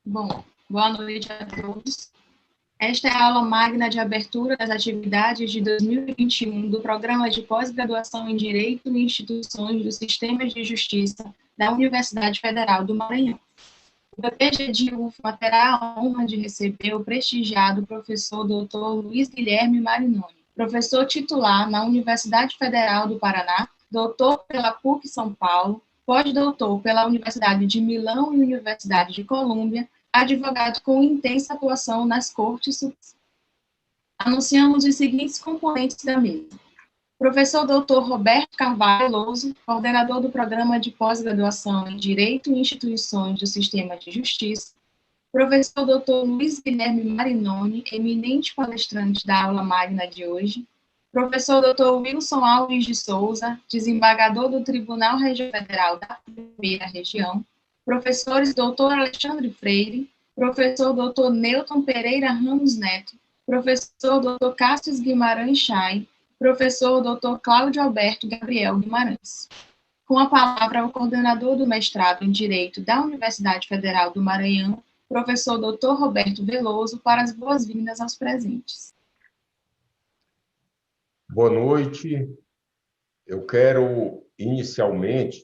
Bom, boa noite a todos. Esta é a aula magna de abertura das atividades de 2021 do Programa de Pós-Graduação em Direito e Instituições dos Sistemas de Justiça da Universidade Federal do Maranhão. O PPG de UFMA terá a honra de receber o prestigiado professor Dr. Luiz Guilherme Marinoni, professor titular na Universidade Federal do Paraná, doutor pela PUC São Paulo, pós-doutor pela Universidade de Milão e Universidade de Colômbia, advogado com intensa atuação nas cortes. Anunciamos os seguintes componentes da mesa. Professor Dr. Roberto Carvalho Veloso, coordenador do Programa de Pós-Graduação em Direito e Instituições do Sistema de Justiça. Professor Dr. Luiz Guilherme Marinoni, eminente palestrante da aula magna de hoje. Professor Dr. Wilson Alves de Souza, desembargador do Tribunal Regional Federal da Primeira Região. Professores Dr. Alexandre Freire, professor Dr. Newton Pereira Ramos Neto, professor Dr. Cássio Guimarães Chay, professor Dr. Cláudio Alberto Gabriel Guimarães. Com a palavra, o coordenador do mestrado em Direito da Universidade Federal do Maranhão, professor Dr. Roberto Veloso, para as boas-vindas aos presentes. Boa noite. Eu quero, inicialmente,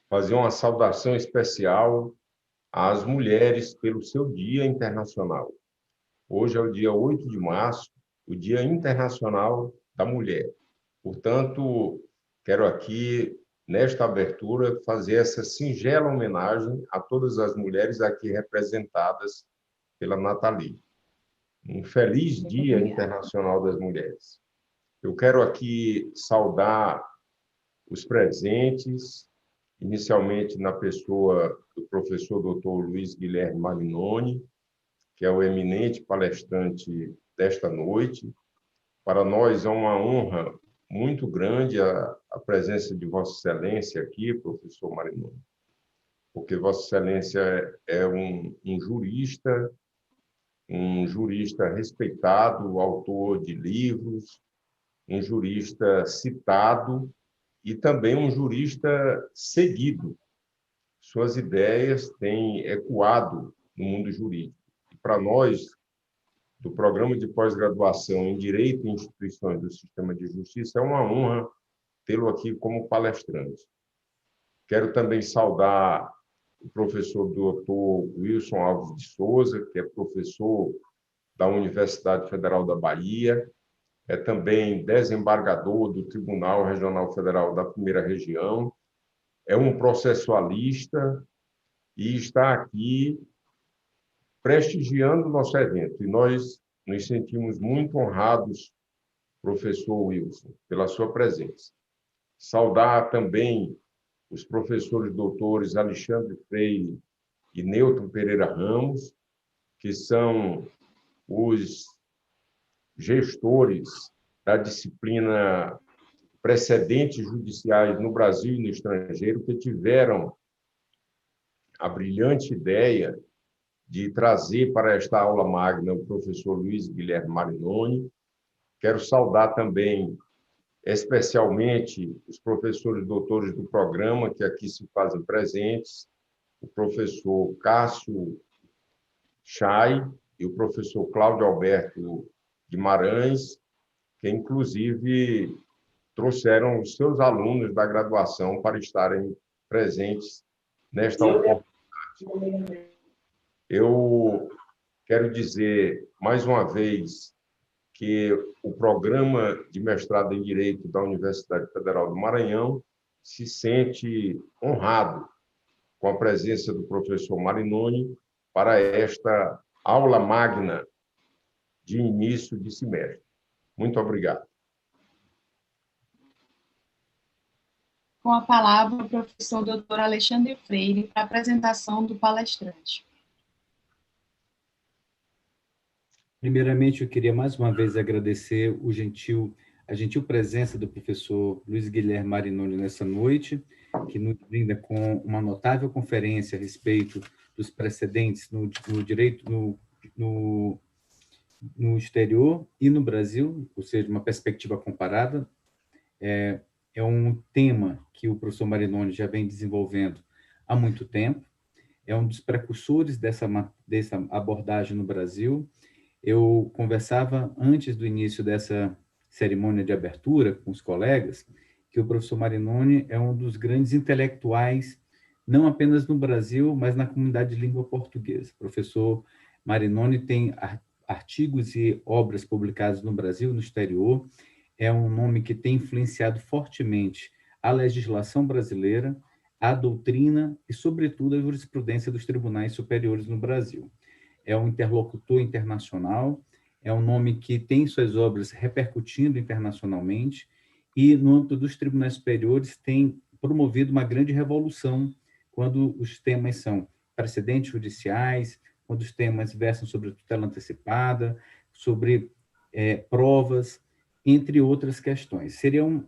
fazer uma saudação especial às mulheres pelo seu Dia Internacional. Hoje é o dia 8 de março, o Dia Internacional da Mulher. Portanto, quero aqui, nesta abertura, fazer essa singela homenagem a todas as mulheres aqui representadas pela Nathalie. Um feliz Dia Internacional das Mulheres. Eu quero aqui saudar os presentes, inicialmente na pessoa do professor Dr. Luiz Guilherme Marinoni, que é o eminente palestrante desta noite. Para nós é uma honra muito grande a presença de Vossa Excelência aqui, professor Marinoni, porque Vossa Excelência é um jurista respeitado, autor de livros, um jurista citado e também um jurista seguido. Suas ideias têm ecoado no mundo jurídico. E para nós, do Programa de Pós-Graduação em Direito e Instituições do Sistema de Justiça, é uma honra tê-lo aqui como palestrante. Quero também saudar o professor Dr. Wilson Alves de Souza, que é professor da Universidade Federal da Bahia, é também desembargador do Tribunal Regional Federal da Primeira Região, é um processualista e está aqui prestigiando o nosso evento. E nós nos sentimos muito honrados, professor Wilson, pela sua presença. Saudar também os professores doutores Alexandre Freire e Newton Pereira Ramos, que são os gestores da disciplina precedentes judiciais no Brasil e no estrangeiro, que tiveram a brilhante ideia de trazer para esta aula magna o professor Luiz Guilherme Marinoni. Quero saudar também, especialmente, os professores doutores do programa, que aqui se fazem presentes, o professor Cássio Chay e o professor Cláudio Alberto Guimarães, que, inclusive, trouxeram os seus alunos da graduação para estarem presentes nesta oportunidade. Eu quero dizer, mais uma vez, que o Programa de Mestrado em Direito da Universidade Federal do Maranhão se sente honrado com a presença do professor Marinoni para esta aula magna de início de semestre. Muito obrigado. Com a palavra, o professor Dr. Alexandre Freire, para a apresentação do palestrante. Primeiramente, eu queria mais uma vez agradecer a gentil presença do professor Luiz Guilherme Marinoni nessa noite, que nos brinda com uma notável conferência a respeito dos precedentes no direito no exterior e no Brasil, ou seja, uma perspectiva comparada. é um tema que o professor Marinoni já vem desenvolvendo há muito tempo, é um dos precursores dessa abordagem no Brasil. Eu conversava antes do início dessa cerimônia de abertura com os colegas que o professor Marinoni é um dos grandes intelectuais, não apenas no Brasil, mas na comunidade de língua portuguesa. O professor Marinoni tem artigos e obras publicadas no Brasil, no exterior. É um nome que tem influenciado fortemente a legislação brasileira, a doutrina e, sobretudo, a jurisprudência dos tribunais superiores no Brasil. É um interlocutor internacional, é um nome que tem suas obras repercutindo internacionalmente e, no âmbito dos tribunais superiores, tem promovido uma grande revolução quando os temas são precedentes judiciais, quando os temas versam sobre tutela antecipada, sobre provas, entre outras questões.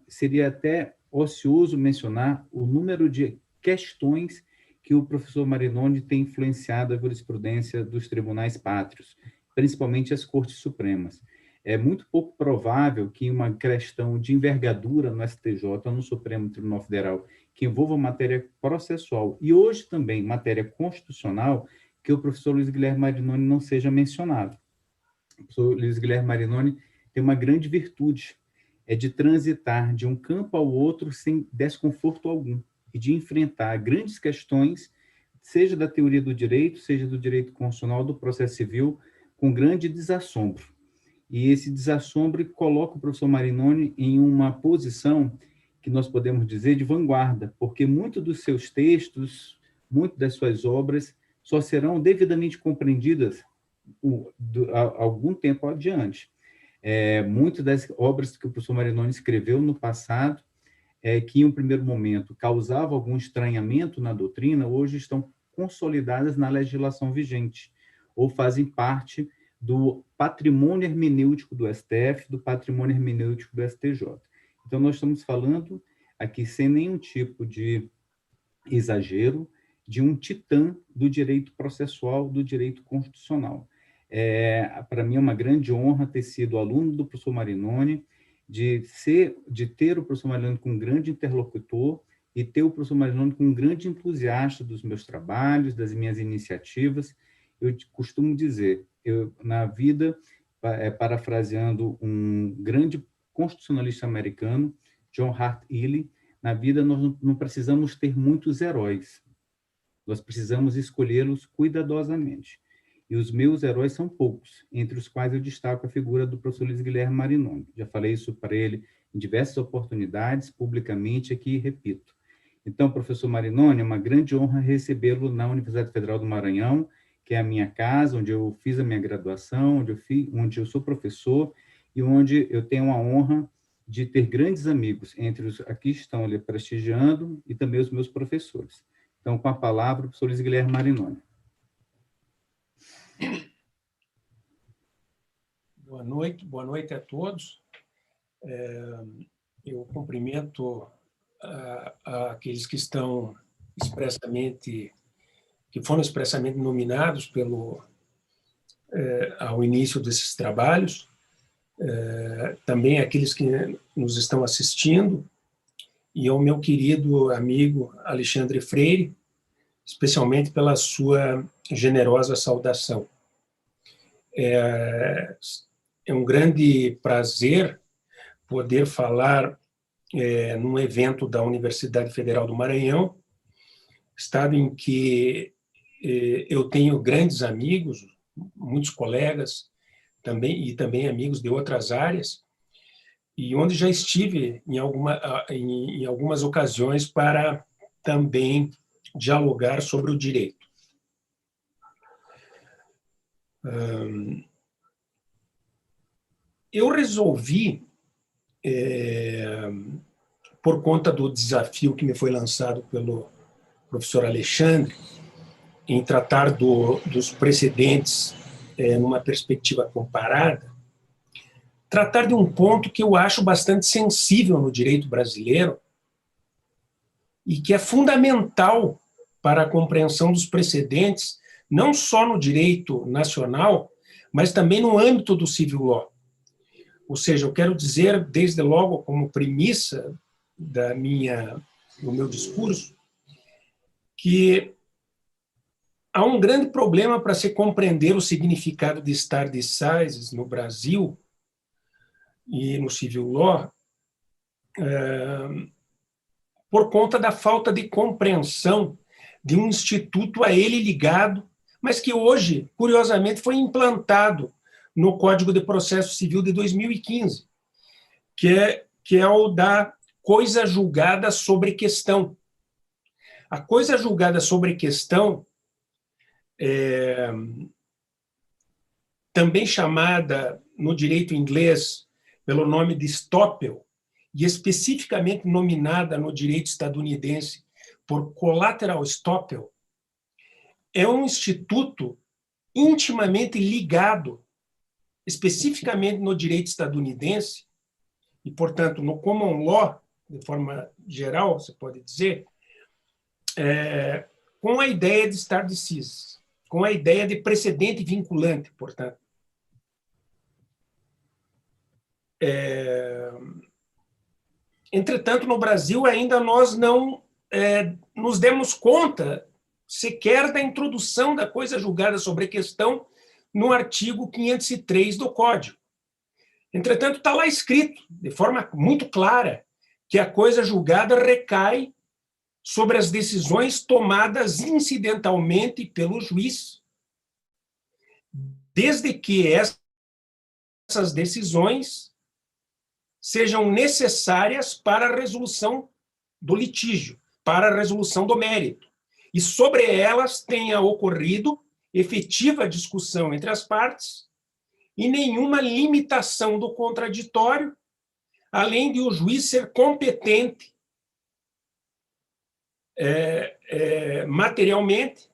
Seria até ocioso mencionar o número de questões que o professor Marinoni tem influenciado a jurisprudência dos tribunais pátrios, principalmente as Cortes Supremas. É muito pouco provável que uma questão de envergadura no STJ, no Supremo Tribunal Federal, que envolva matéria processual e hoje também matéria constitucional, que o professor Luiz Guilherme Marinoni não seja mencionado. O professor Luiz Guilherme Marinoni tem uma grande virtude, é de transitar de um campo ao outro sem desconforto algum e de enfrentar grandes questões, seja da teoria do direito, seja do direito constitucional, do processo civil, com grande desassombro. E esse desassombro coloca o professor Marinoni em uma posição que nós podemos dizer de vanguarda, porque muitos dos seus textos, muitas das suas obras, só serão devidamente compreendidas algum tempo adiante. Muitas das obras que o professor Marinoni escreveu no passado, que em um primeiro momento causavam algum estranhamento na doutrina, hoje estão consolidadas na legislação vigente, ou fazem parte do patrimônio hermenêutico do STF, do patrimônio hermenêutico do STJ. Então, nós estamos falando aqui, sem nenhum tipo de exagero, de um titã do direito processual, do direito constitucional. Para mim é uma grande honra ter sido aluno do professor Marinoni, de ter o professor Marinoni como um grande interlocutor e ter o professor Marinoni como um grande entusiasta dos meus trabalhos, das minhas iniciativas. Eu costumo dizer, na vida, parafraseando um grande constitucionalista americano, John Hart Ely, na vida nós não precisamos ter muitos heróis, nós precisamos escolhê-los cuidadosamente. E os meus heróis são poucos, entre os quais eu destaco a figura do professor Luiz Guilherme Marinoni. Já falei isso para ele em diversas oportunidades, publicamente aqui, e repito. Então, professor Marinoni, é uma grande honra recebê-lo na Universidade Federal do Maranhão, que é a minha casa, onde eu fiz a minha graduação, onde eu sou professor e onde eu tenho a honra de ter grandes amigos, entre os aqui estão ali prestigiando e também os meus professores. Então, com a palavra, o professor Luiz Guilherme Marinoni. Boa noite a todos. Eu cumprimento aqueles que estão que foram expressamente nominados ao início desses trabalhos, também aqueles que nos estão assistindo, e ao meu querido amigo Alexandre Freire, especialmente pela sua generosa saudação. É um grande prazer poder falar num evento da Universidade Federal do Maranhão, estado em que eu tenho grandes amigos, muitos colegas, e também amigos de outras áreas, e onde já estive em algumas ocasiões para também dialogar sobre o direito. Eu resolvi, por conta do desafio que me foi lançado pelo professor Alexandre, em tratar dos precedentes numa perspectiva comparada, tratar de um ponto que eu acho bastante sensível no direito brasileiro e que é fundamental para a compreensão dos precedentes, não só no direito nacional, mas também no âmbito do civil law. Ou seja, eu quero dizer, desde logo, como premissa do meu discurso, que há um grande problema para se compreender o significado de stare decisis no Brasil e no civil law, por conta da falta de compreensão de um instituto a ele ligado, mas que hoje, curiosamente, foi implantado no Código de Processo Civil de 2015, que é o da coisa julgada sobre questão. A coisa julgada sobre questão, também chamada no direito inglês pelo nome de estoppel, e especificamente nominada no direito estadunidense por collateral estoppel, é um instituto intimamente ligado, especificamente no direito estadunidense, e, portanto, no common law, de forma geral, você pode dizer, com a ideia de stare decisis, com a ideia de precedente vinculante, portanto. Entretanto, no Brasil, ainda nós não nos demos conta sequer da introdução da coisa julgada sobre a questão no artigo 503 do Código. Entretanto, está lá escrito, de forma muito clara, que a coisa julgada recai sobre as decisões tomadas incidentalmente pelo juiz, desde que essas decisões sejam necessárias para a resolução do litígio, para a resolução do mérito, e sobre elas tenha ocorrido efetiva discussão entre as partes e nenhuma limitação do contraditório, além de o juiz ser competente materialmente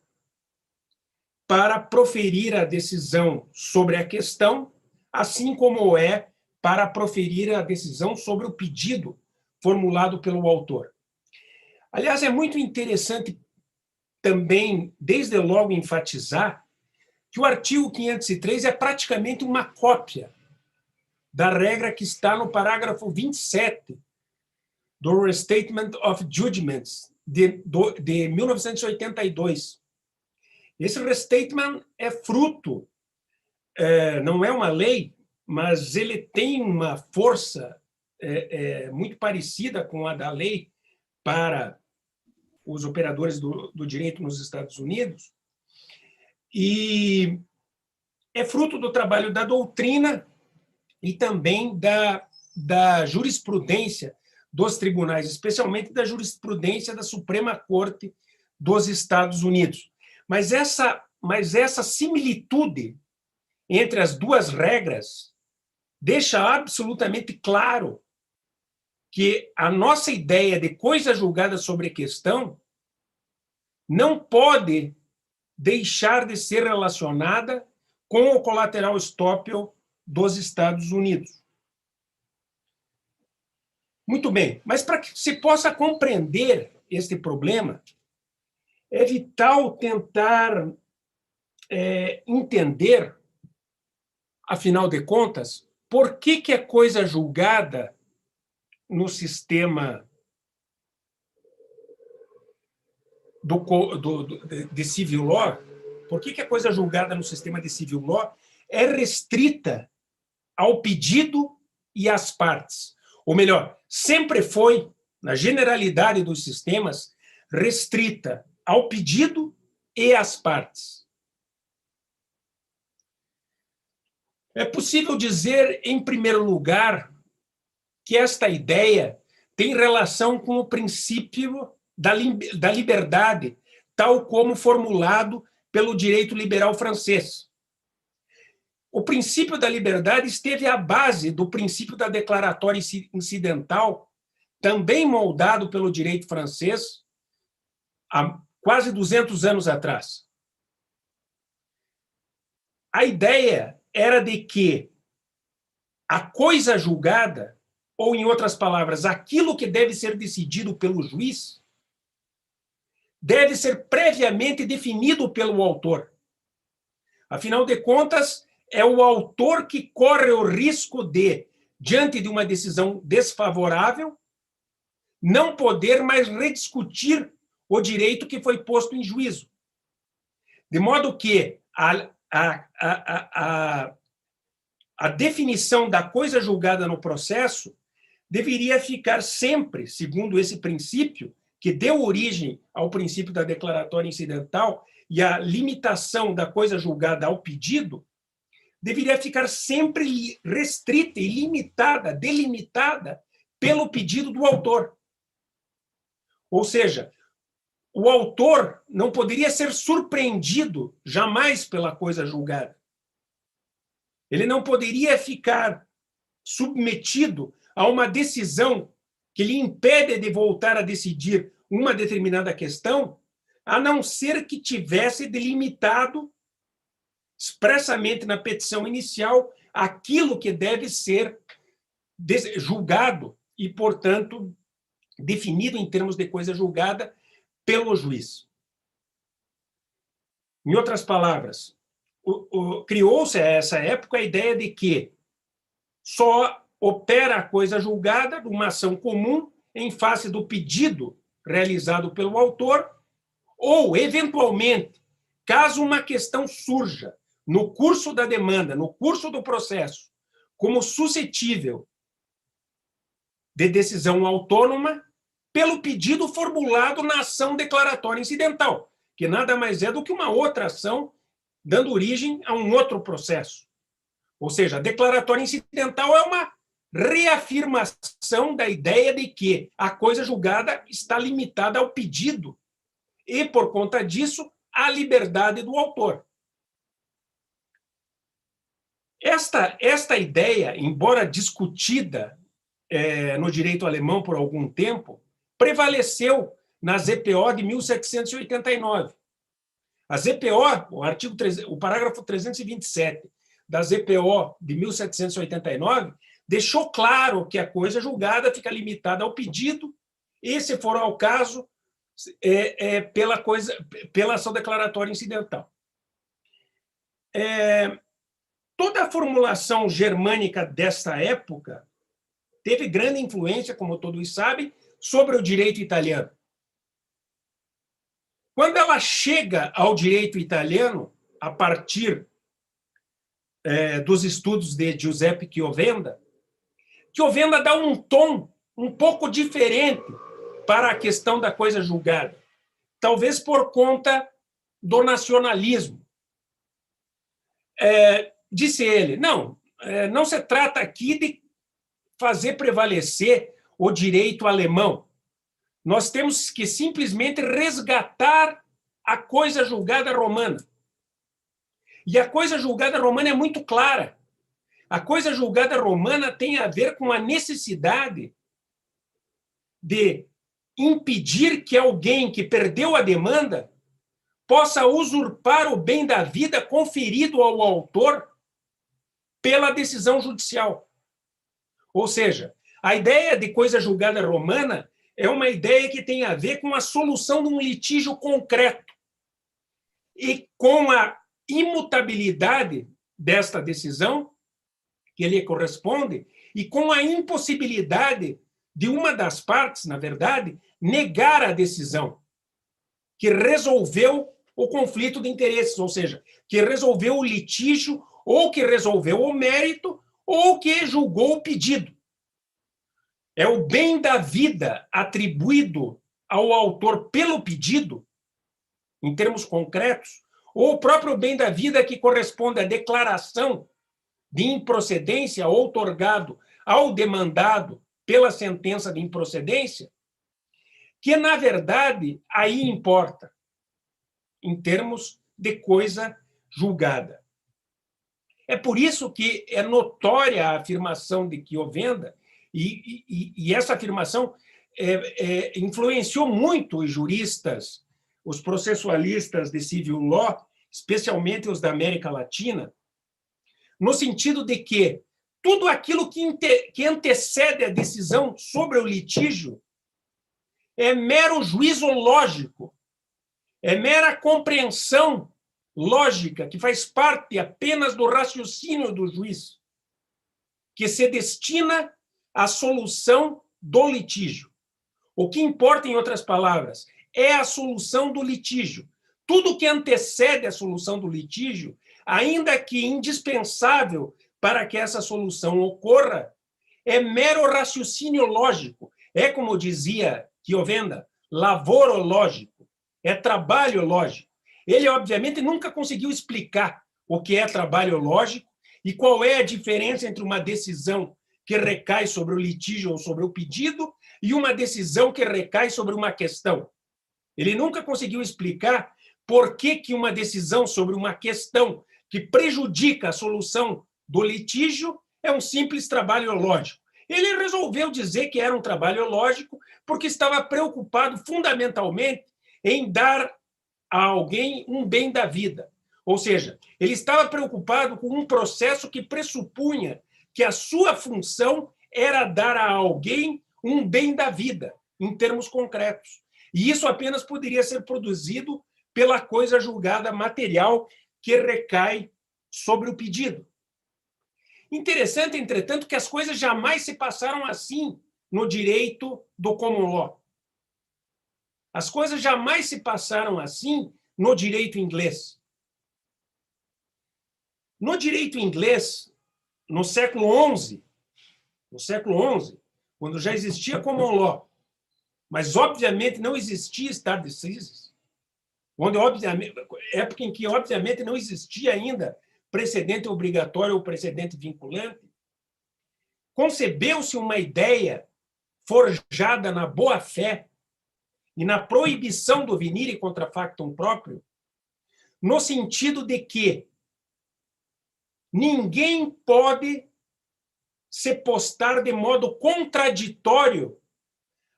para proferir a decisão sobre a questão, assim como para proferir a decisão sobre o pedido formulado pelo autor. Aliás, é muito interessante também, desde logo, enfatizar que o artigo 503 é praticamente uma cópia da regra que está no parágrafo 27 do Restatement of Judgments de 1982. Esse restatement é fruto, não é uma lei, mas ele tem uma força muito parecida com a da lei para os operadores do direito nos Estados Unidos, e é fruto do trabalho da doutrina e também da jurisprudência dos tribunais, especialmente da jurisprudência da Suprema Corte dos Estados Unidos. Mas essa similitude entre as duas regras deixa absolutamente claro que a nossa ideia de coisa julgada sobre a questão não pode deixar de ser relacionada com o collateral estoppel dos Estados Unidos. Muito bem, mas para que se possa compreender este problema, é vital tentar entender, afinal de contas, por que a coisa julgada no sistema de civil law, por que a coisa julgada no sistema de civil law é restrita ao pedido e às partes. Ou melhor, sempre foi, na generalidade dos sistemas, restrita ao pedido e às partes. É possível dizer, em primeiro lugar, que esta ideia tem relação com o princípio da liberdade, tal como formulado pelo direito liberal francês. O princípio da liberdade esteve à base do princípio da declaratória incidental, também moldado pelo direito francês há quase 200 anos atrás. A ideia era de que a coisa julgada, ou, em outras palavras, aquilo que deve ser decidido pelo juiz, deve ser previamente definido pelo autor. Afinal de contas, é o autor que corre o risco de, diante de uma decisão desfavorável, não poder mais rediscutir o direito que foi posto em juízo. De modo que a definição da coisa julgada no processo deveria ficar sempre, segundo esse princípio, que deu origem ao princípio da declaratória incidental e a limitação da coisa julgada ao pedido, deveria ficar sempre restrita e limitada, delimitada pelo pedido do autor. Ou seja, o autor não poderia ser surpreendido jamais pela coisa julgada. Ele não poderia ficar submetido a uma decisão que lhe impede de voltar a decidir uma determinada questão, a não ser que tivesse delimitado expressamente na petição inicial aquilo que deve ser julgado e, portanto, definido em termos de coisa julgada pelo juiz. Em outras palavras, criou-se a essa época a ideia de que só opera a coisa julgada numa ação comum em face do pedido realizado pelo autor ou, eventualmente, caso uma questão surja no curso da demanda, no curso do processo, como suscetível de decisão autônoma, pelo pedido formulado na ação declaratória incidental, que nada mais é do que uma outra ação dando origem a um outro processo. Ou seja, a declaratória incidental é uma reafirmação da ideia de que a coisa julgada está limitada ao pedido e, por conta disso, à liberdade do autor. Esta ideia, embora discutida no direito alemão por algum tempo, prevaleceu na ZPO de 1789. A ZPO, o parágrafo 327 da ZPO de 1789, deixou claro que a coisa julgada fica limitada ao pedido e, se for ao caso, pela ação declaratória incidental. Toda a formulação germânica desta época teve grande influência, como todos sabem, sobre o direito italiano. Quando ela chega ao direito italiano, a partir dos estudos de Giuseppe Chiovenda dá um tom um pouco diferente para a questão da coisa julgada, talvez por conta do nacionalismo. Disse ele, não se trata aqui de fazer prevalecer o direito alemão. Nós temos que simplesmente resgatar a coisa julgada romana. E a coisa julgada romana é muito clara. A coisa julgada romana tem a ver com a necessidade de impedir que alguém que perdeu a demanda possa usurpar o bem da vida conferido ao autor pela decisão judicial. Ou seja, a ideia de coisa julgada romana é uma ideia que tem a ver com a solução de um litígio concreto e com a imutabilidade desta decisão que lhe corresponde e com a impossibilidade de uma das partes, na verdade, negar a decisão que resolveu o conflito de interesses, ou seja, que resolveu o litígio ou que resolveu o mérito ou que julgou o pedido. É o bem da vida atribuído ao autor pelo pedido, em termos concretos, ou o próprio bem da vida que corresponde à declaração de improcedência outorgado ao demandado pela sentença de improcedência, que, na verdade, aí importa, em termos de coisa julgada. É por isso que é notória a afirmação de Chiovenda, e essa afirmação influenciou muito os juristas, os processualistas de civil law, especialmente os da América Latina, no sentido de que tudo aquilo que antecede a decisão sobre o litígio é mero juízo lógico, é mera compreensão lógica que faz parte apenas do raciocínio do juiz, que se destina à solução do litígio. O que importa, em outras palavras, é a solução do litígio. Tudo que antecede a solução do litígio, ainda que indispensável para que essa solução ocorra, é mero raciocínio lógico. É, como dizia Chiovenda, lavoro lógico. É trabalho lógico. Ele, obviamente, nunca conseguiu explicar o que é trabalho lógico e qual é a diferença entre uma decisão que recai sobre o litígio ou sobre o pedido e uma decisão que recai sobre uma questão. Ele nunca conseguiu explicar por que uma decisão sobre uma questão que prejudica a solução do litígio é um simples trabalho lógico. Ele resolveu dizer que era um trabalho lógico porque estava preocupado fundamentalmente em dar a alguém um bem da vida. Ou seja, ele estava preocupado com um processo que pressupunha que a sua função era dar a alguém um bem da vida, em termos concretos. E isso apenas poderia ser produzido pela coisa julgada material que recai sobre o pedido. Interessante, entretanto, que as coisas jamais se passaram assim no direito do common law. As coisas jamais se passaram assim no direito inglês. No direito inglês, no século XI, quando já existia common law, mas obviamente não existia stare decisis, época em que obviamente não existia ainda precedente obrigatório ou precedente vinculante, concebeu-se uma ideia forjada na boa-fé e na proibição do venire contra factum próprio, no sentido de que ninguém pode se postar de modo contraditório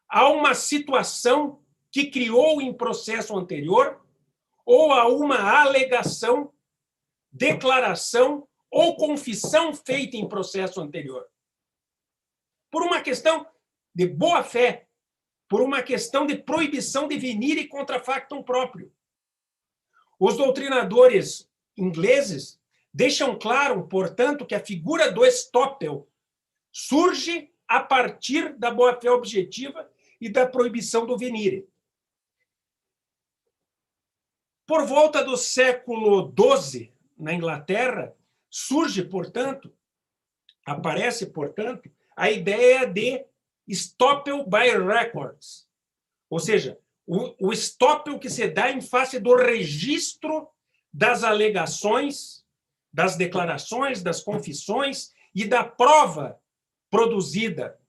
a uma situação que criou em processo anterior ou a uma alegação, declaração ou confissão feita em processo anterior. Por uma questão de boa-fé, por uma questão de proibição de venire contra factum próprio. Os doutrinadores ingleses deixam claro, portanto, que a figura do estoppel surge a partir da boa-fé objetiva e da proibição do venire. Por volta do século XII, na Inglaterra, aparece, portanto, a ideia de estoppel by records, ou seja, o estoppel que se dá em face do registro das alegações, das declarações, das confissões e da prova produzida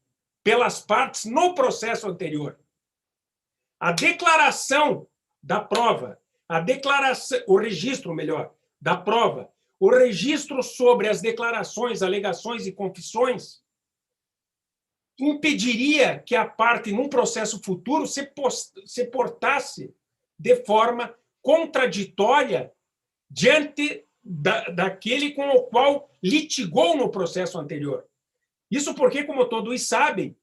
pelas partes no processo anterior. A declaração da prova, o registro, melhor, da prova, o registro sobre as declarações, alegações e confissões impediria que a parte, num processo futuro, se portasse de forma contraditória diante daquele com o qual litigou no processo anterior. Isso porque, como todos sabem,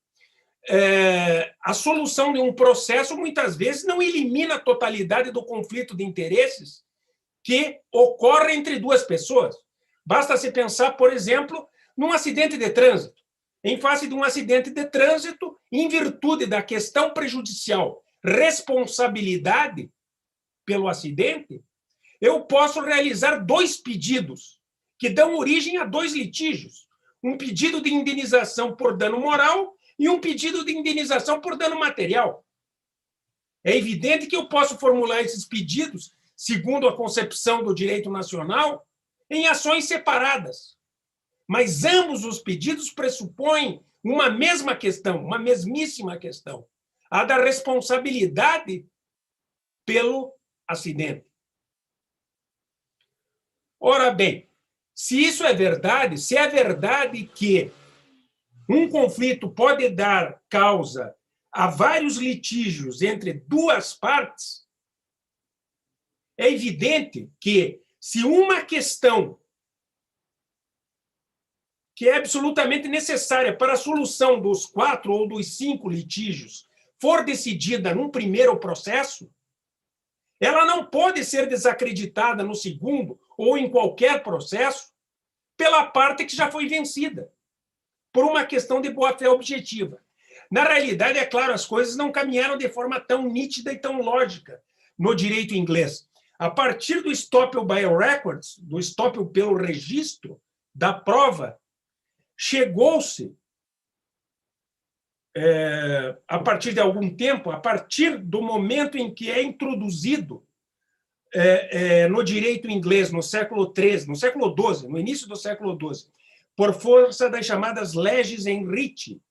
a solução de um processo, muitas vezes, não elimina a totalidade do conflito de interesses que ocorre entre duas pessoas. Basta se pensar, por exemplo, num acidente de trânsito. Em face de um acidente de trânsito, em virtude da questão prejudicial, responsabilidade pelo acidente, eu posso realizar dois pedidos que dão origem a dois litígios. Um pedido de indenização por dano moral e um pedido de indenização por dano material. É evidente que eu posso formular esses pedidos, segundo a concepção do direito nacional, em ações separadas. Mas ambos os pedidos pressupõem uma mesma questão, uma mesmíssima questão, a da responsabilidade pelo acidente. Ora bem, se isso é verdade, se é verdade que um conflito pode dar causa a vários litígios entre duas partes, é evidente que, se uma questão que é absolutamente necessária para a solução dos 4 ou dos 5 litígios for decidida num primeiro processo, ela não pode ser desacreditada no segundo ou em qualquer processo pela parte que já foi vencida, por uma questão de boa-fé objetiva. Na realidade, é claro, as coisas não caminharam de forma tão nítida e tão lógica no direito inglês. A partir do estoppel by records, do estoppel pelo registro da prova, chegou-se, a partir de algum tempo, a partir do momento em que é introduzido no direito inglês, no século XIII, no século XII, no início do século XII, por força das chamadas leges Henrici,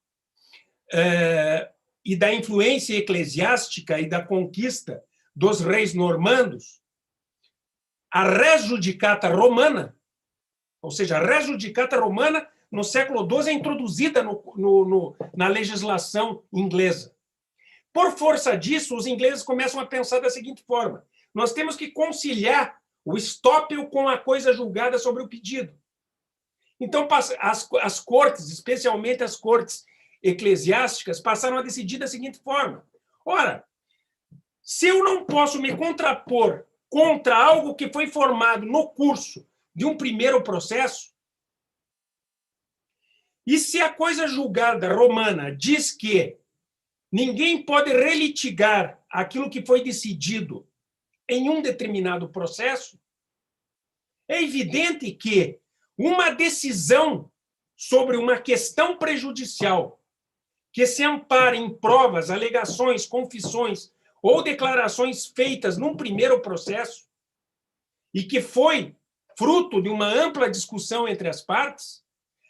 e da influência eclesiástica e da conquista dos reis normandos, a res judicata romana, ou seja, a res judicata romana, no século XII, é introduzida na legislação inglesa. Por força disso, os ingleses começam a pensar da seguinte forma: nós temos que conciliar o estoppel com a coisa julgada sobre o pedido. Então, as cortes, especialmente as cortes eclesiásticas, passaram a decidir da seguinte forma: ora, se eu não posso me contrapor contra algo que foi formado no curso de um primeiro processo, e se a coisa julgada romana diz que ninguém pode relitigar aquilo que foi decidido em um determinado processo, é evidente que uma decisão sobre uma questão prejudicial que se ampara em provas, alegações, confissões ou declarações feitas num primeiro processo e que foi fruto de uma ampla discussão entre as partes,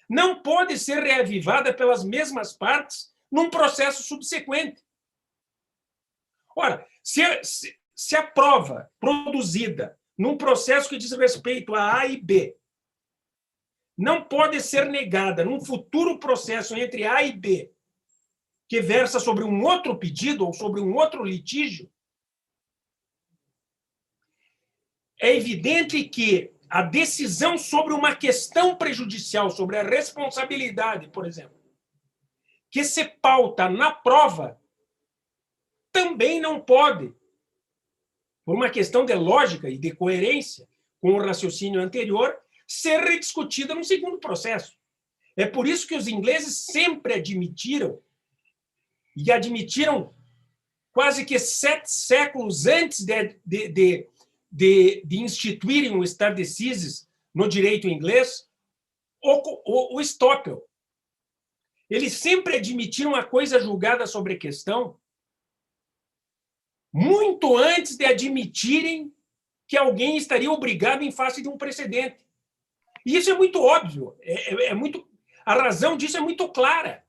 não pode ser reavivada pelas mesmas partes num processo subsequente. Ora, se a prova produzida num processo que diz respeito a A e B não pode ser negada num futuro processo entre A e B, que versa sobre um outro pedido ou sobre um outro litígio, é evidente que a decisão sobre uma questão prejudicial, sobre a responsabilidade, por exemplo, que se pauta na prova, também não pode, por uma questão de lógica e de coerência com o raciocínio anterior, ser rediscutida num segundo processo. É por isso que os ingleses sempre admitiram, e admitiram quase que 7 séculos antes de instituírem o stare decisis no direito inglês, o estoppel. Eles sempre admitiram a coisa julgada sobre a questão muito antes de admitirem que alguém estaria obrigado em face de um precedente. E isso é muito óbvio. A razão disso é muito clara.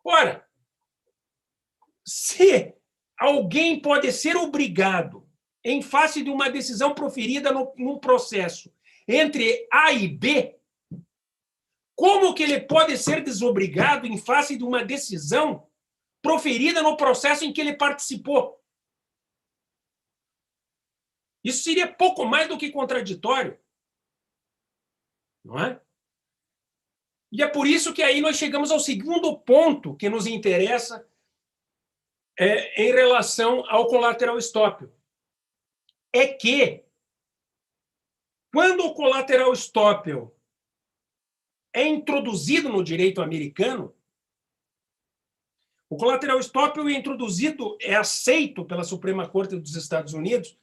Ora, se alguém pode ser obrigado em face de uma decisão proferida num processo entre A e B, como que ele pode ser desobrigado em face de uma decisão proferida no processo em que ele participou? Isso seria pouco mais do que contraditório. Não é? E é por isso que aí nós chegamos ao segundo ponto que nos interessa em relação ao collateral estoppel. É que, quando o collateral estoppel é introduzido no direito americano, o collateral estoppel é aceito pela Suprema Corte dos Estados Unidos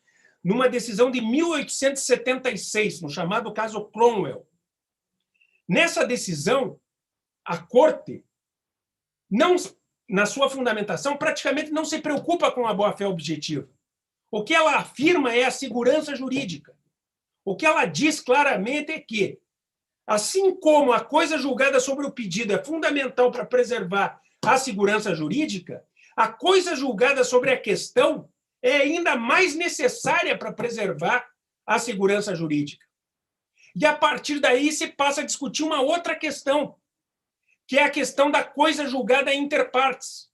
numa decisão de 1876, no chamado caso Cromwell. Nessa decisão, a Corte, na sua fundamentação, praticamente não se preocupa com a boa-fé objetiva. O que ela afirma é a segurança jurídica. O que ela diz claramente é que, assim como a coisa julgada sobre o pedido é fundamental para preservar a segurança jurídica, a coisa julgada sobre a questão é ainda mais necessária para preservar a segurança jurídica. E, a partir daí, se passa a discutir uma outra questão, que é a questão da coisa julgada inter partes.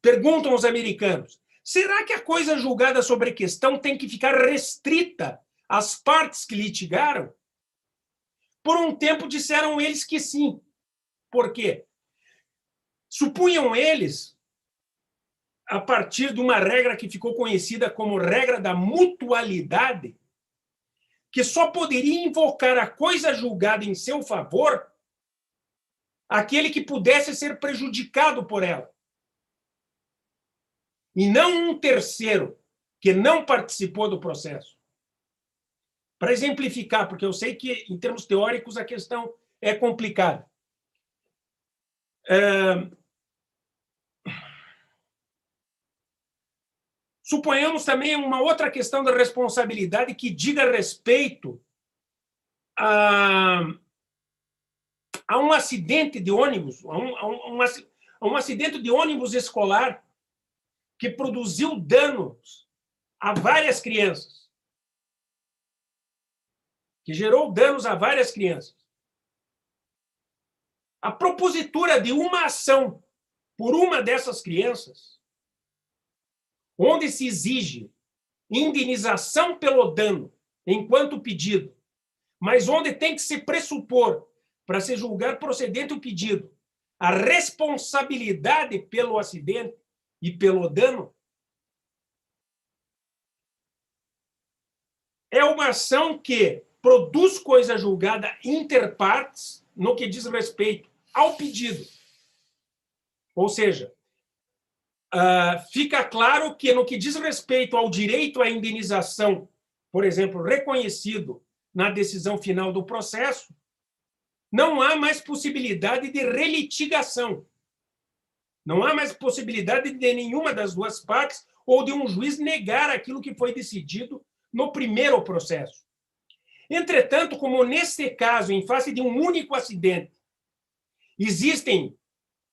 Perguntam os americanos: será que a coisa julgada sobre a questão tem que ficar restrita às partes que litigaram? Por um tempo disseram eles que sim. Por quê? Supunham eles, a partir de uma regra que ficou conhecida como regra da mutualidade, que só poderia invocar a coisa julgada em seu favor aquele que pudesse ser prejudicado por ela. E não um terceiro que não participou do processo. Para exemplificar, porque eu sei que, em termos teóricos, a questão é complicada. Suponhamos também uma outra questão da responsabilidade que diga respeito a um acidente de ônibus, a um acidente de ônibus escolar que produziu danos a várias crianças, que gerou danos a várias crianças. A propositura de uma ação por uma dessas crianças, onde se exige indenização pelo dano enquanto pedido, mas onde tem que se pressupor, para se julgar procedente o pedido, a responsabilidade pelo acidente e pelo dano, é uma ação que produz coisa julgada inter partes no que diz respeito ao pedido. Ou seja, fica claro que no que diz respeito ao direito à indenização, por exemplo, reconhecido na decisão final do processo, não há mais possibilidade de relitigação. Não há mais possibilidade de nenhuma das duas partes ou de um juiz negar aquilo que foi decidido no primeiro processo. Entretanto, como neste caso, em face de um único acidente, existem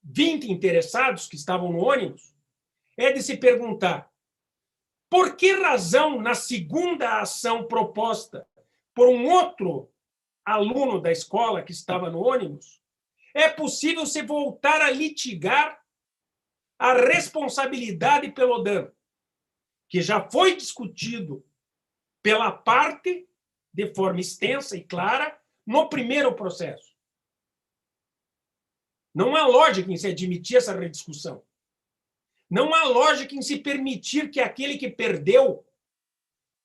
20 interessados que estavam no ônibus, é de se perguntar por que razão, na segunda ação proposta por um outro aluno da escola que estava no ônibus, é possível se voltar a litigar a responsabilidade pelo dano, que já foi discutido pela parte, de forma extensa e clara, no primeiro processo. Não há lógica em se admitir essa rediscussão. Não há lógica em se permitir que aquele que perdeu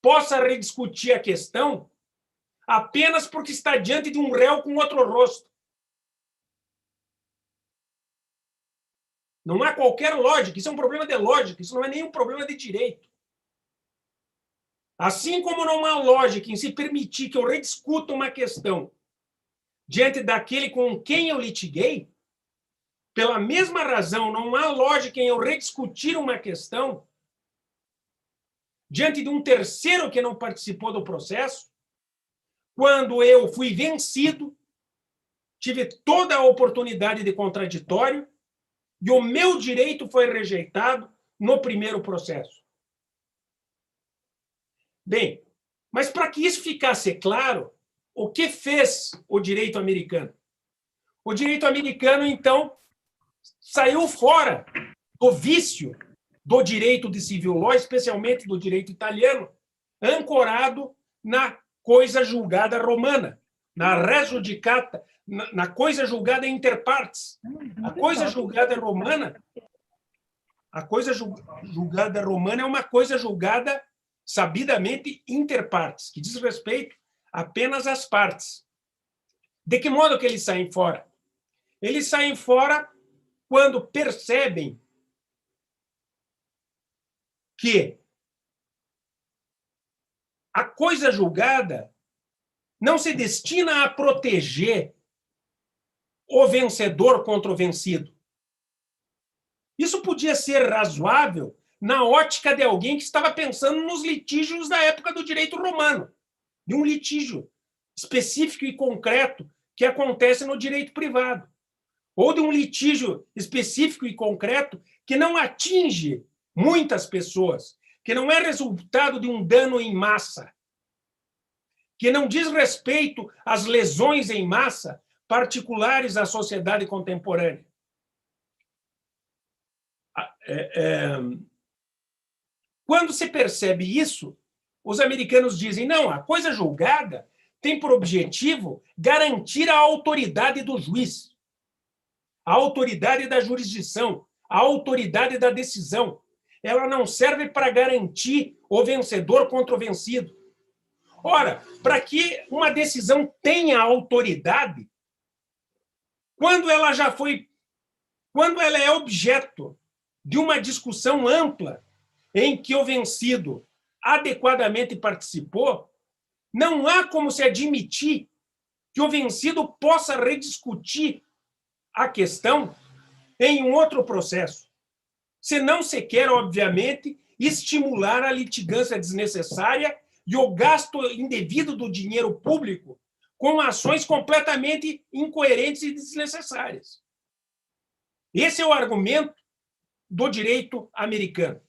possa rediscutir a questão apenas porque está diante de um réu com outro rosto. Não há qualquer lógica. Isso é um problema de lógica, isso não é nenhum problema de direito. Assim como não há lógica em se permitir que eu rediscuta uma questão diante daquele com quem eu litiguei, pela mesma razão, não há lógica em eu rediscutir uma questão diante de um terceiro que não participou do processo, quando eu fui vencido, tive toda a oportunidade de contraditório e o meu direito foi rejeitado no primeiro processo. Bem, mas para que isso ficasse claro, o que fez o direito americano? O direito americano, então, saiu fora do vício do direito de civil law, especialmente do direito italiano, ancorado na coisa julgada romana, na res judicata, na coisa julgada inter partes. A coisa julgada romana, é uma coisa julgada sabidamente inter partes, que diz respeito apenas às partes. De que modo que eles saem fora? Eles saem fora quando percebem que a coisa julgada não se destina a proteger o vencedor contra o vencido. Isso podia ser razoável na ótica de alguém que estava pensando nos litígios da época do direito romano, de um litígio específico e concreto que acontece no direito privado, ou de um litígio específico e concreto que não atinge muitas pessoas, que não é resultado de um dano em massa, que não diz respeito às lesões em massa particulares à sociedade contemporânea. Quando se percebe isso, os americanos dizem, não, a coisa julgada tem por objetivo garantir a autoridade do juiz, a autoridade da jurisdição, a autoridade da decisão. Ela não serve para garantir o vencedor contra o vencido. Ora, para que uma decisão tenha autoridade, quando ela é objeto de uma discussão ampla em que o vencido adequadamente participou, não há como se admitir que o vencido possa rediscutir a questão em um outro processo, senão se quer, obviamente, estimular a litigância desnecessária e o gasto indevido do dinheiro público com ações completamente incoerentes e desnecessárias. Esse é o argumento do direito americano.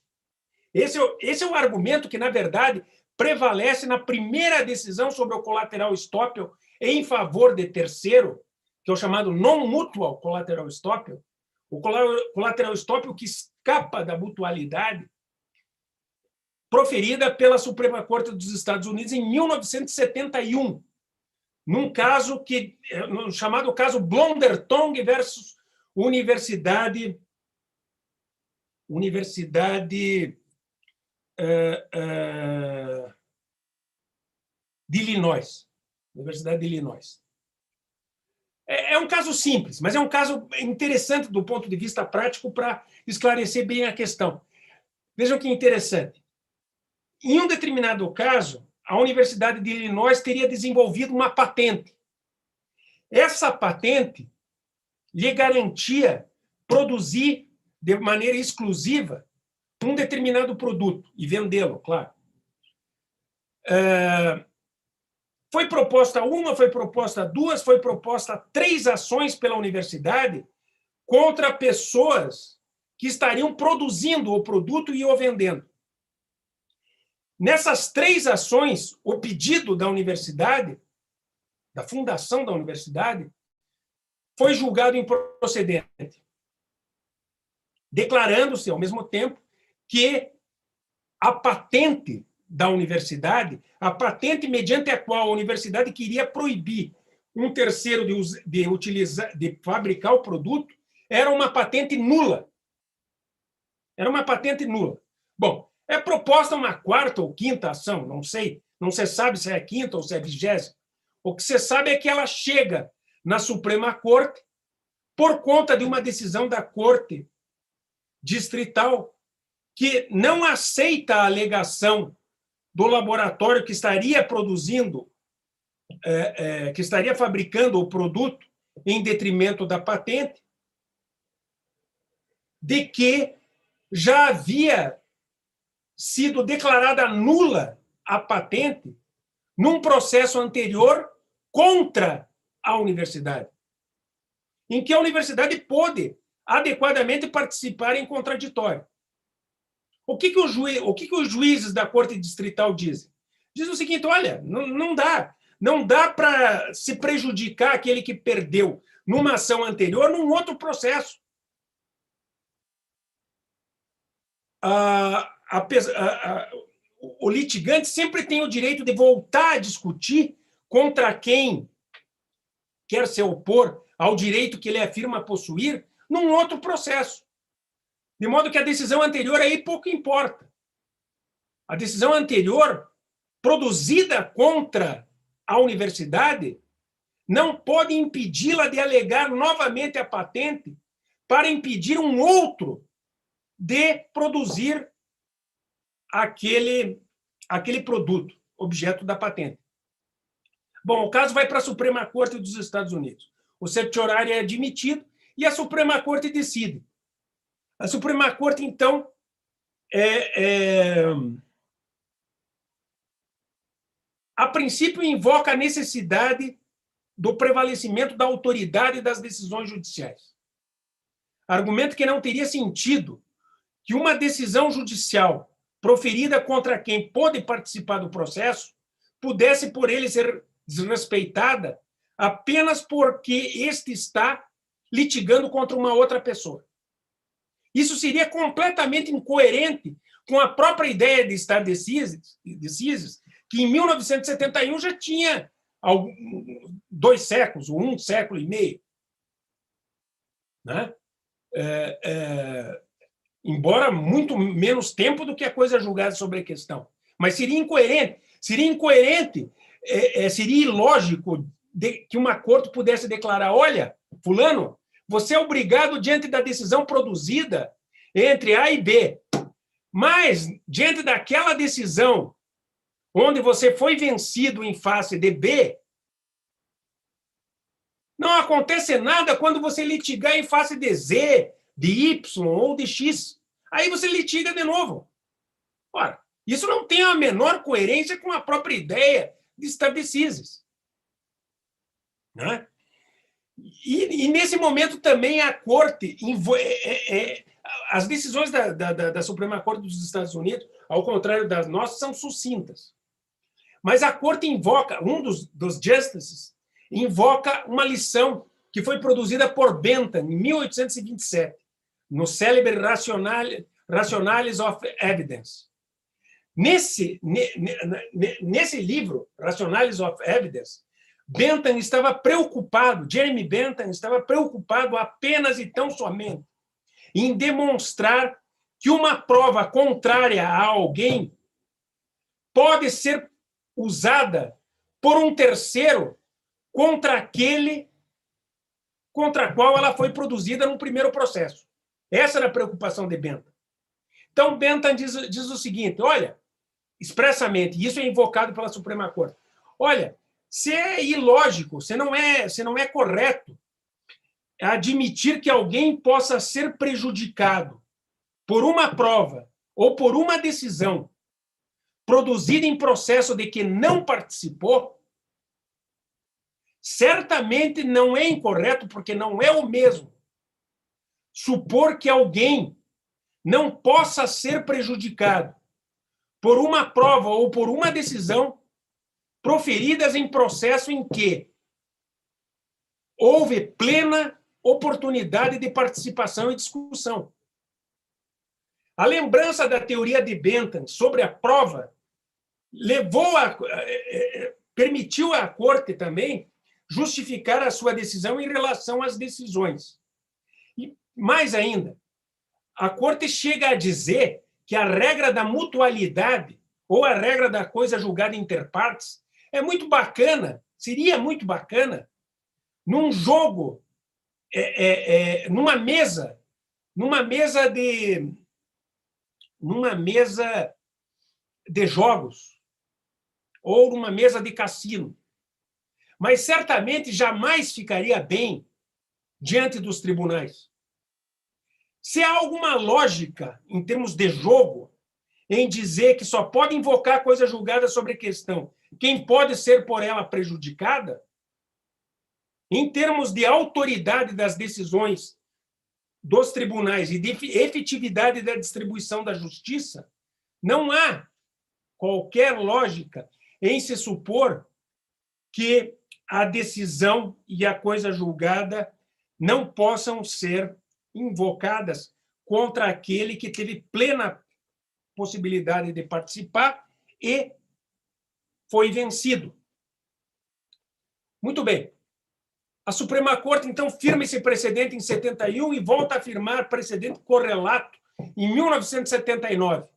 Esse é o argumento que, na verdade, prevalece na primeira decisão sobre o collateral estoppel em favor de terceiro, que é o chamado non-mutual collateral estoppel, o collateral estoppel que escapa da mutualidade, proferida pela Suprema Corte dos Estados Unidos em 1971, num caso chamado caso Blondertongue versus Universidade de Illinois. Universidade de Illinois. É um caso simples, mas é um caso interessante do ponto de vista prático para esclarecer bem a questão. Vejam que interessante. Em um determinado caso, a Universidade de Illinois teria desenvolvido uma patente. Essa patente lhe garantia produzir de maneira exclusiva um determinado produto e vendê-lo, claro. Foi proposta uma, foi proposta duas, foi proposta 3 ações pela universidade contra pessoas que estariam produzindo o produto e o vendendo. Nessas 3 ações, o pedido da universidade, da fundação da universidade, foi julgado improcedente, declarando-se, ao mesmo tempo, que a patente da universidade, a patente mediante a qual a universidade queria proibir um terceiro de fabricar o produto, era uma patente nula. Era uma patente nula. Bom, é proposta uma 4ª ou 5ª ação, não sei, não se sabe se é a 5ª ou se é a 20ª. O que se sabe é que ela chega na Suprema Corte por conta de uma decisão da Corte Distrital que não aceita a alegação do laboratório que estaria produzindo, que estaria fabricando o produto em detrimento da patente, de que já havia sido declarada nula a patente num processo anterior contra a universidade, em que a universidade pôde adequadamente participar em contraditório. O que os juízes da Corte Distrital dizem? Dizem o seguinte: olha, não dá para se prejudicar aquele que perdeu numa ação anterior num outro processo. O litigante sempre tem o direito de voltar a discutir contra quem quer se opor ao direito que ele afirma possuir num outro processo. De modo que a decisão anterior aí pouco importa. A decisão anterior, produzida contra a universidade, não pode impedi-la de alegar novamente a patente para impedir um outro de produzir aquele produto, objeto da patente. Bom, o caso vai para a Suprema Corte dos Estados Unidos. O certiorari é admitido e a Suprema Corte decide. A Suprema Corte, então, a princípio invoca a necessidade do prevalecimento da autoridade das decisões judiciais. Argumento que não teria sentido que uma decisão judicial proferida contra quem pôde participar do processo pudesse por ele ser desrespeitada apenas porque este está litigando contra uma outra pessoa. Isso seria completamente incoerente com a própria ideia de Stare decisis, que em 1971 já tinha 2 séculos, ou 1 século e meio. Né? Embora muito menos tempo do que a coisa julgada sobre a questão. Mas seria incoerente, seria ilógico que uma corte pudesse declarar: olha, fulano, você é obrigado diante da decisão produzida entre A e B. Mas, diante daquela decisão onde você foi vencido em face de B, não acontece nada quando você litigar em face de Z, de Y ou de X. Aí você litiga de novo. Ora, isso não tem a menor coerência com a própria ideia de estar decisis. Né? E nesse momento também a Corte, as decisões da Suprema Corte dos Estados Unidos, ao contrário das nossas, são sucintas. Mas a Corte invoca, um dos justices, invoca uma lição que foi produzida por Bentham, em 1827, no célebre Rationales of Evidence. Nesse livro, Rationales of Evidence, Bentham estava preocupado, Jeremy Bentham estava preocupado apenas e tão somente em demonstrar que uma prova contrária a alguém pode ser usada por um terceiro contra aquele contra qual ela foi produzida no primeiro processo. Essa era a preocupação de Bentham. Então, Bentham diz o seguinte, olha, expressamente, isso é invocado pela Suprema Corte, olha, se é ilógico, se não é correto admitir que alguém possa ser prejudicado por uma prova ou por uma decisão produzida em processo de que não participou, certamente não é incorreto, porque não é o mesmo supor que alguém não possa ser prejudicado por uma prova ou por uma decisão proferidas em processo em que houve plena oportunidade de participação e discussão. A lembrança da teoria de Bentham sobre a prova permitiu à Corte também justificar a sua decisão em relação às decisões. E, mais ainda, a Corte chega a dizer que a regra da mutualidade ou a regra da coisa julgada inter partes é muito bacana, seria muito bacana, num jogo, numa mesa de jogos ou numa mesa de cassino. Mas certamente jamais ficaria bem diante dos tribunais. Se há alguma lógica, em termos de jogo, em dizer que só pode invocar coisa julgada sobre questão quem pode ser por ela prejudicada, em termos de autoridade das decisões dos tribunais e de efetividade da distribuição da justiça, não há qualquer lógica em se supor que a decisão e a coisa julgada não possam ser invocadas contra aquele que teve plena possibilidade de participar e foi vencido. Muito bem. A Suprema Corte, então, firma esse precedente em 71 e volta a firmar precedente correlato em 1979.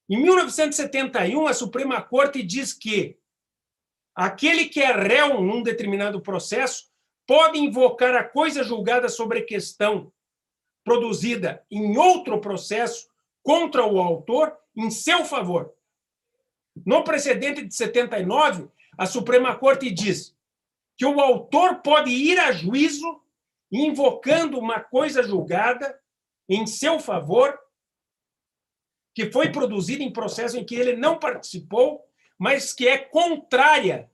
Em 1971, a Suprema Corte diz que aquele que é réu num determinado processo pode invocar a coisa julgada sobre questão produzida em outro processo contra o autor em seu favor. No precedente de 79, a Suprema Corte diz que o autor pode ir a juízo invocando uma coisa julgada em seu favor, que foi produzida em processo em que ele não participou, mas que é contrária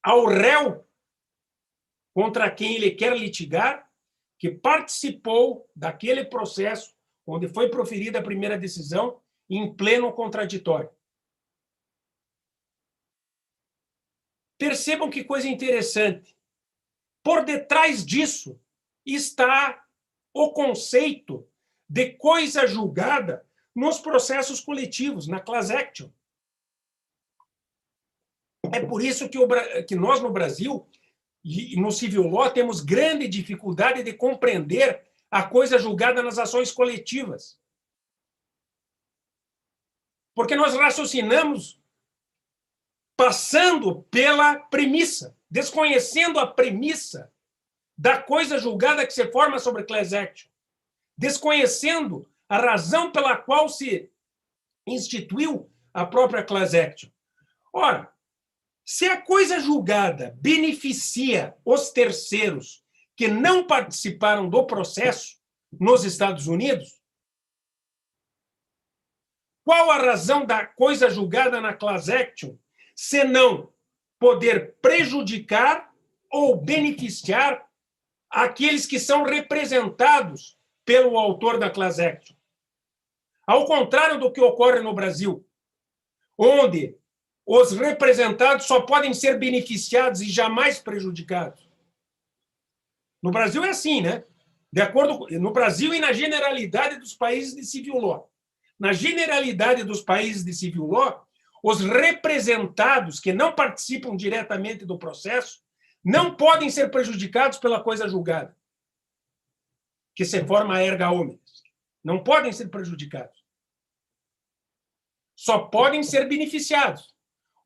ao réu contra quem ele quer litigar, que participou daquele processo onde foi proferida a primeira decisão em pleno contraditório. Percebam que coisa interessante. Por detrás disso está o conceito de coisa julgada nos processos coletivos, na class action. É por isso que nós, no Brasil, e no civil law, temos grande dificuldade de compreender a coisa julgada nas ações coletivas. Porque nós raciocinamos passando pela premissa, desconhecendo a premissa da coisa julgada que se forma sobre class action, desconhecendo a razão pela qual se instituiu a própria class action. Ora, se a coisa julgada beneficia os terceiros que não participaram do processo nos Estados Unidos, qual a razão da coisa julgada na class action, senão poder prejudicar ou beneficiar aqueles que são representados pelo autor da class action? Ao contrário do que ocorre no Brasil, onde os representados só podem ser beneficiados e jamais prejudicados. No Brasil é assim, né? No Brasil e na generalidade dos países de civil law. Na generalidade dos países de civil law, os representados que não participam diretamente do processo não podem ser prejudicados pela coisa julgada, que se forma erga omnes. Não podem ser prejudicados. Só podem ser beneficiados.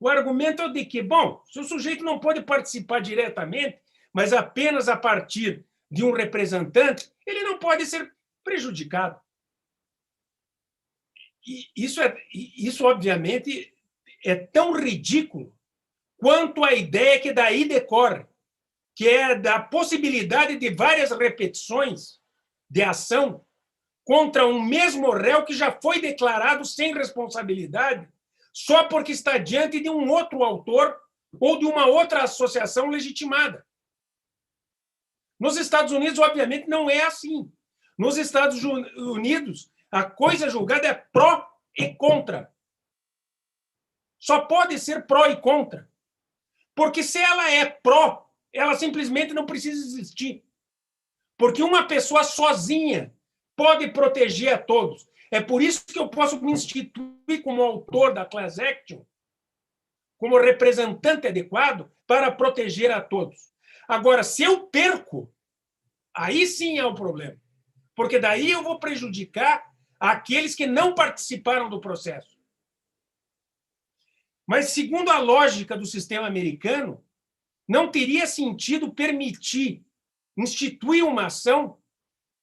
O argumento é de que, bom, se o sujeito não pode participar diretamente, mas apenas a partir de um representante, ele não pode ser prejudicado. E isso, obviamente, é tão ridículo quanto a ideia que daí decorre, que é da possibilidade de várias repetições de ação contra um mesmo réu que já foi declarado sem responsabilidade só porque está diante de um outro autor ou de uma outra associação legitimada. Nos Estados Unidos, obviamente, não é assim. Nos Estados Unidos, a coisa julgada é pró e contra. Só pode ser pró e contra. Porque se ela é pró, ela simplesmente não precisa existir. Porque uma pessoa sozinha pode proteger a todos. É por isso que eu posso me instituir como autor da class action, como representante adequado para proteger a todos. Agora, se eu perco, aí sim é o problema. Porque daí eu vou prejudicar aqueles que não participaram do processo. Mas, segundo a lógica do sistema americano, não teria sentido permitir instituir uma ação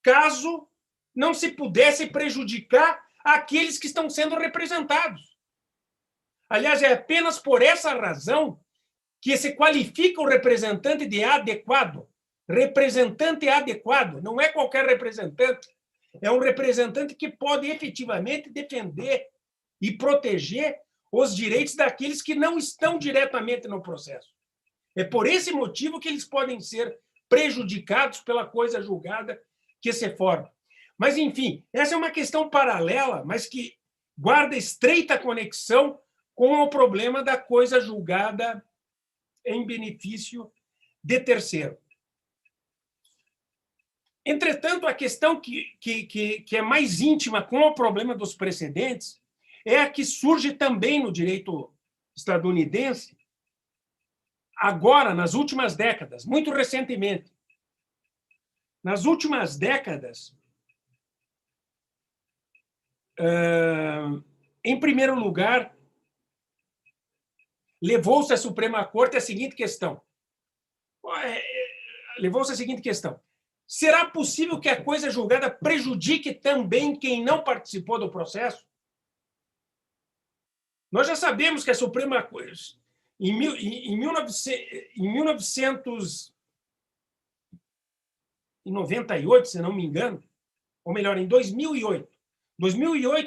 caso não se pudesse prejudicar aqueles que estão sendo representados. Aliás, é apenas por essa razão que se qualifica o representante de adequado. Representante adequado, não é qualquer representante, é um representante que pode efetivamente defender e proteger os direitos daqueles que não estão diretamente no processo. É por esse motivo que eles podem ser prejudicados pela coisa julgada que se forma. Mas, enfim, essa é uma questão paralela, mas que guarda estreita conexão com o problema da coisa julgada em benefício de terceiro. Entretanto, a questão que é mais íntima com o problema dos precedentes é a que surge também no direito estadunidense, agora, nas últimas décadas, muito recentemente. Nas últimas décadas, em primeiro lugar, levou-se à Suprema Corte a seguinte questão. Será possível que a coisa julgada prejudique também quem não participou do processo? Nós já sabemos que a Suprema Corte, em 1998, se não me engano, ou melhor, em 2008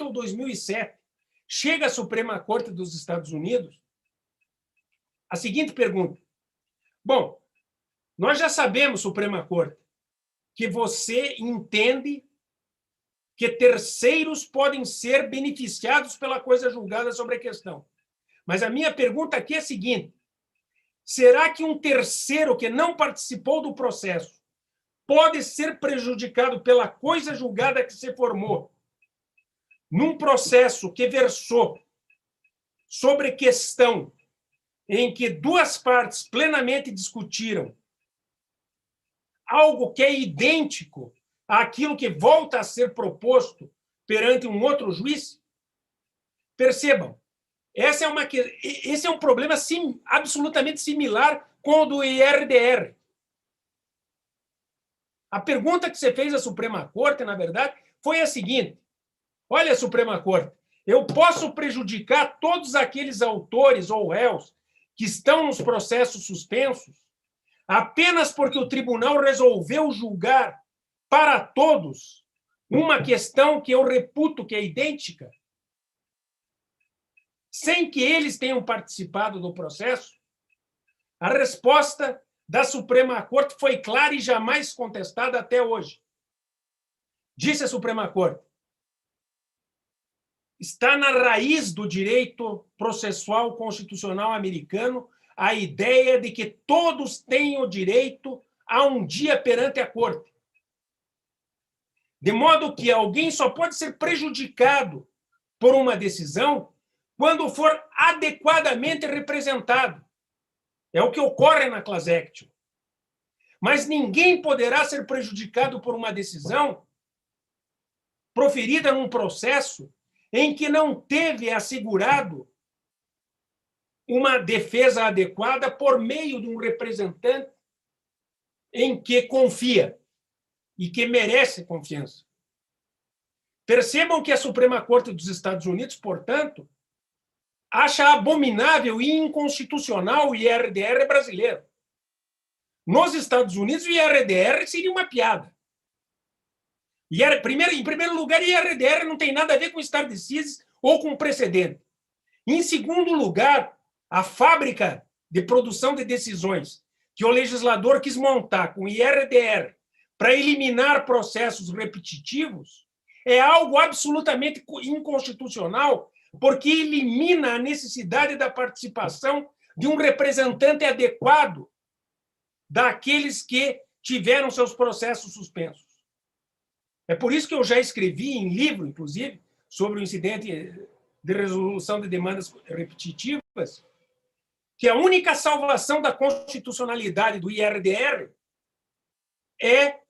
ou 2007, chega à Suprema Corte dos Estados Unidos a seguinte pergunta. Bom, nós já sabemos, Suprema Corte, que você entende que terceiros podem ser beneficiados pela coisa julgada sobre a questão. Mas a minha pergunta aqui é a seguinte: será que um terceiro que não participou do processo pode ser prejudicado pela coisa julgada que se formou num processo que versou sobre questão em que duas partes plenamente discutiram algo que é idêntico àquilo que volta a ser proposto perante um outro juiz? Percebam, esse é um problema absolutamente similar com o do IRDR. A pergunta que você fez à Suprema Corte, na verdade, foi a seguinte: olha, Suprema Corte, eu posso prejudicar todos aqueles autores ou réus que estão nos processos suspensos apenas porque o tribunal resolveu julgar para todos uma questão que eu reputo que é idêntica, sem que eles tenham participado do processo? A resposta da Suprema Corte foi clara e jamais contestada até hoje. Disse a Suprema Corte: está na raiz do direito processual constitucional americano a ideia de que todos têm o direito a um dia perante a corte. De modo que alguém só pode ser prejudicado por uma decisão quando for adequadamente representado. É o que ocorre na class action. Mas ninguém poderá ser prejudicado por uma decisão proferida num processo em que não teve assegurado uma defesa adequada por meio de um representante em que confia e que merece confiança. Percebam que a Suprema Corte dos Estados Unidos, portanto, acha abominável e inconstitucional o IRDR brasileiro. Nos Estados Unidos, o IRDR seria uma piada. Em primeiro lugar, o IRDR não tem nada a ver com estar decisis ou com precedente. Em segundo lugar, a fábrica de produção de decisões que o legislador quis montar com o IRDR para eliminar processos repetitivos é algo absolutamente inconstitucional, porque elimina a necessidade da participação de um representante adequado daqueles que tiveram seus processos suspensos. É por isso que eu já escrevi em livro, inclusive, sobre o incidente de resolução de demandas repetitivas, que a única salvação da constitucionalidade do IRDR é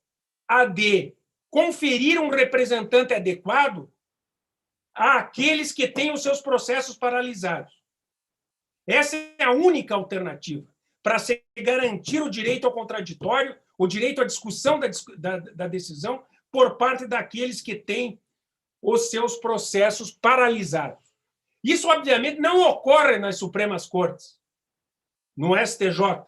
a de conferir um representante adequado àqueles que têm os seus processos paralisados. Essa é a única alternativa para se garantir o direito ao contraditório, o direito à discussão da decisão por parte daqueles que têm os seus processos paralisados. Isso, obviamente, não ocorre nas Supremas Cortes. No STJ,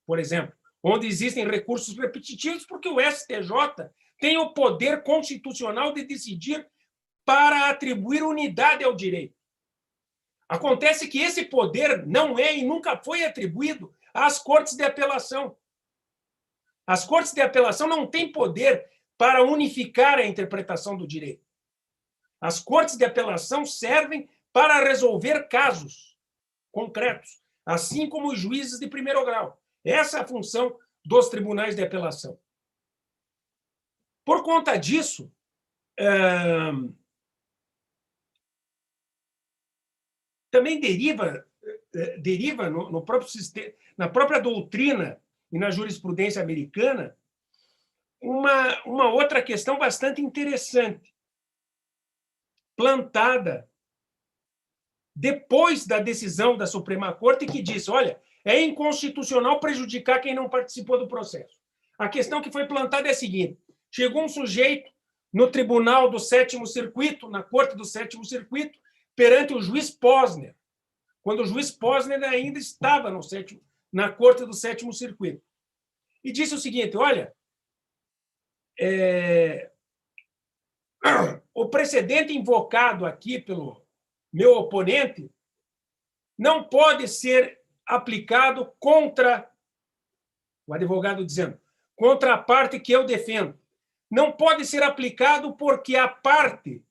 por exemplo, onde existem recursos repetitivos, porque o STJ tem o poder constitucional de decidir para atribuir unidade ao direito. Acontece que esse poder não é e nunca foi atribuído às cortes de apelação. As cortes de apelação não têm poder para unificar a interpretação do direito. As cortes de apelação servem para resolver casos concretos, assim como os juízes de primeiro grau. Essa é a função dos tribunais de apelação. Por conta disso, também deriva no próprio sistema, na própria doutrina e na jurisprudência americana uma outra questão bastante interessante, plantada depois da decisão da Suprema Corte, que diz: olha, é inconstitucional prejudicar quem não participou do processo. A questão que foi plantada é a seguinte: chegou um sujeito no tribunal do 7º Circuito, na corte do 7º Circuito, perante o juiz Posner, quando o juiz Posner ainda estava na corte do 7º Circuito. E disse o seguinte: olha, o precedente invocado aqui pelo meu oponente não pode ser aplicado contra, o advogado dizendo, contra a parte que eu defendo. Não pode ser aplicado porque a parte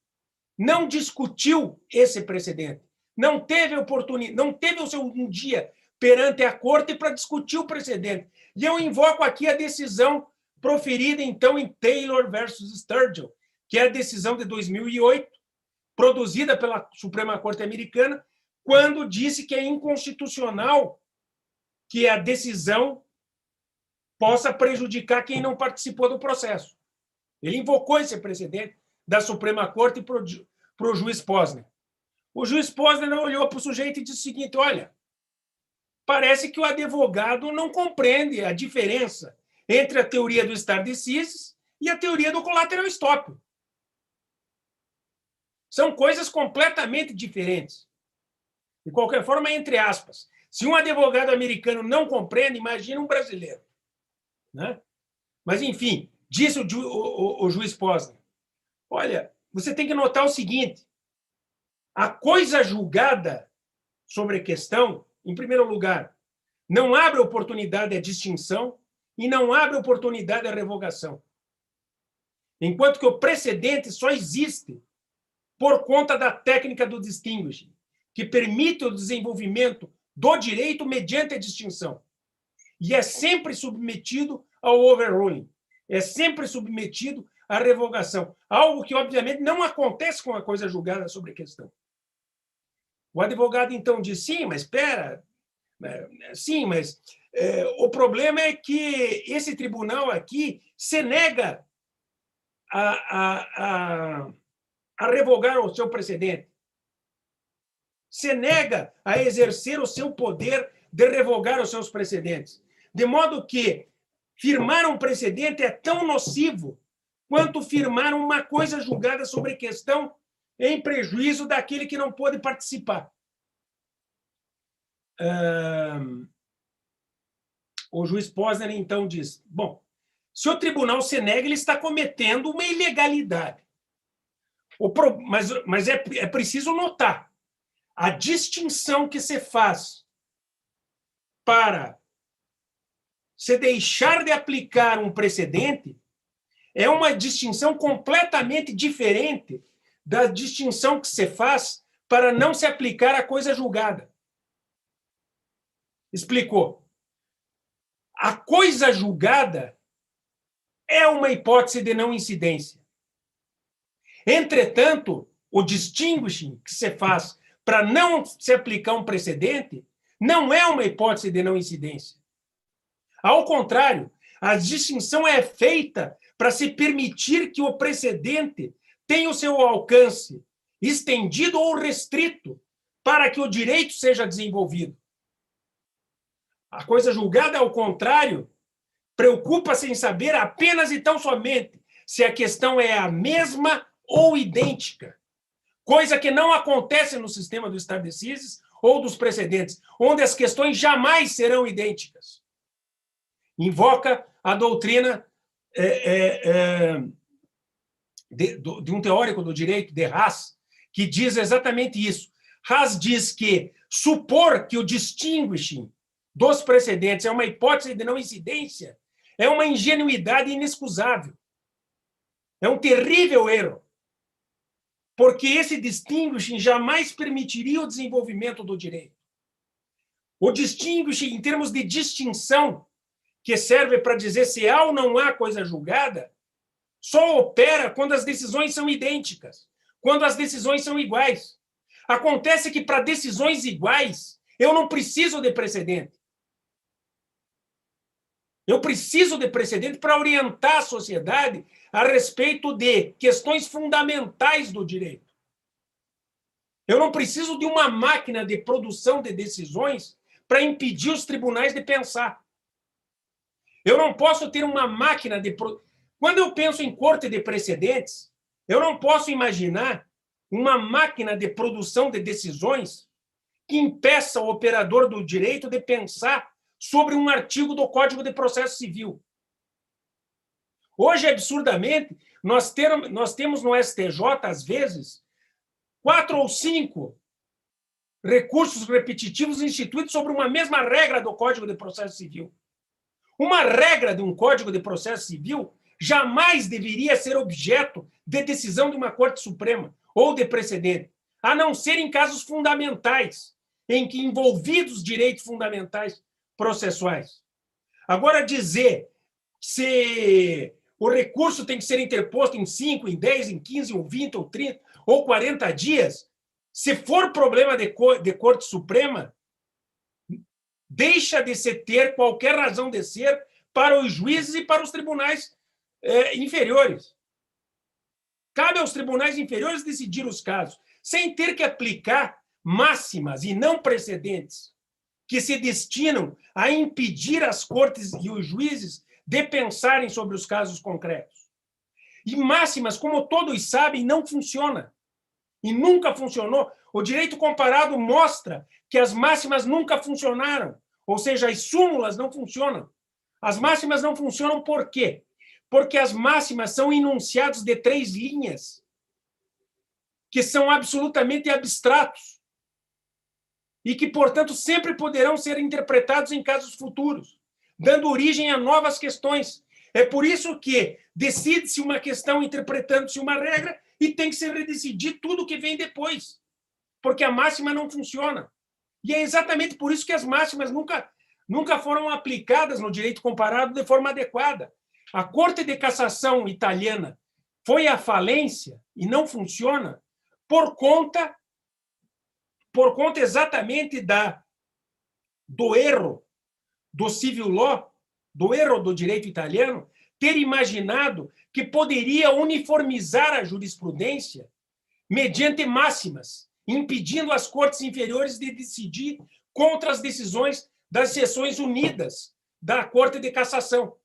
não discutiu esse precedente. Não teve oportunidade, não teve o seu um dia perante a corte para discutir o precedente. E eu invoco aqui a decisão proferida, então, em Taylor versus Sturgill, que é a decisão de 2008, produzida pela Suprema Corte Americana, quando disse que é inconstitucional que a decisão possa prejudicar quem não participou do processo. Ele invocou esse precedente da Suprema Corte para o juiz Posner. O juiz Posner olhou para o sujeito e disse o seguinte: olha, parece que o advogado não compreende a diferença entre a teoria do stare decisis e a teoria do collateral estoppel. São coisas completamente diferentes. De qualquer forma, entre aspas, se um advogado americano não compreende, imagina um brasileiro. Né? Mas, enfim, disse o juiz Posner: olha, você tem que notar o seguinte: a coisa julgada sobre a questão, em primeiro lugar, não abre oportunidade à distinção e não abre oportunidade à revogação. Enquanto que o precedente só existe por conta da técnica do distinguishing, que permite o desenvolvimento do direito mediante a distinção. E é sempre submetido ao overruling, é sempre submetido à revogação, algo que, obviamente, não acontece com a coisa julgada sobre a questão. O advogado, então, diz: sim, mas espera, sim, mas o problema é que esse tribunal aqui se nega a revogar o seu precedente, se nega a exercer o seu poder de revogar os seus precedentes. De modo que firmar um precedente é tão nocivo quanto firmar uma coisa julgada sobre questão em prejuízo daquele que não pôde participar. O juiz Posner, então, diz: bom, se o tribunal se nega, ele está cometendo uma ilegalidade. Mas é preciso notar: a distinção que se faz para se deixar de aplicar um precedente é uma distinção completamente diferente da distinção que se faz para não se aplicar a coisa julgada. Explicou. A coisa julgada é uma hipótese de não incidência. Entretanto, o distinguishing que se faz para não se aplicar um precedente não é uma hipótese de não incidência. Ao contrário, a distinção é feita para se permitir que o precedente tenha o seu alcance estendido ou restrito para que o direito seja desenvolvido. A coisa julgada, ao contrário, preocupa-se em saber apenas e tão somente se a questão é a mesma ou idêntica, coisa que não acontece no sistema do stare decisis ou dos precedentes, onde as questões jamais serão idênticas. Invoca a doutrina de um teórico do direito, de Haas, que diz exatamente isso. Haas diz que supor que o distinguishing dos precedentes é uma hipótese de não incidência é uma ingenuidade inexcusável. É um terrível erro, porque esse distinguishing jamais permitiria o desenvolvimento do direito. O distinguishing, em termos de distinção, que serve para dizer se há ou não há coisa julgada, só opera quando as decisões são idênticas, quando as decisões são iguais. Acontece que, para decisões iguais, eu não preciso de precedente. Eu preciso de precedente para orientar a sociedade a respeito de questões fundamentais do direito. Eu não preciso de uma máquina de produção de decisões para impedir os tribunais de pensar. Eu não posso ter uma máquina de... Quando eu penso em corte de precedentes, eu não posso imaginar uma máquina de produção de decisões que impeça o operador do direito de pensar sobre um artigo do Código de Processo Civil. Hoje, absurdamente, nós temos no STJ, às vezes, 4 ou 5 recursos repetitivos instituídos sobre uma mesma regra do Código de Processo Civil. Uma regra de um Código de Processo Civil jamais deveria ser objeto de decisão de uma Corte Suprema ou de precedente, a não ser em casos fundamentais, em que envolvidos direitos fundamentais processuais. Agora, dizer se o recurso tem que ser interposto em 5, em 10, em 15, ou 20, ou 30, ou 40 dias, se for problema de Corte Suprema, deixa de se ter qualquer razão de ser para os juízes e para os tribunais inferiores. Cabe aos tribunais inferiores decidir os casos, sem ter que aplicar máximas e não precedentes que se destinam a impedir as cortes e os juízes de pensarem sobre os casos concretos. E máximas, como todos sabem, não funciona. E nunca funcionou. O direito comparado mostra que as máximas nunca funcionaram. Ou seja, as súmulas não funcionam. As máximas não funcionam por quê? Porque as máximas são enunciados de 3 linhas que são absolutamente abstratos e que, portanto, sempre poderão ser interpretados em casos futuros, dando origem a novas questões. É por isso que decide-se uma questão interpretando-se uma regra e tem que se redecidir tudo o que vem depois, porque a máxima não funciona. E é exatamente por isso que as máximas nunca foram aplicadas no direito comparado de forma adequada. A Corte de Cassação italiana foi à falência e não funciona por conta exatamente do erro do civil law, do erro do direito italiano, ter imaginado que poderia uniformizar a jurisprudência mediante máximas, impedindo as cortes inferiores de decidir contra as decisões das seções unidas da Corte de Cassação.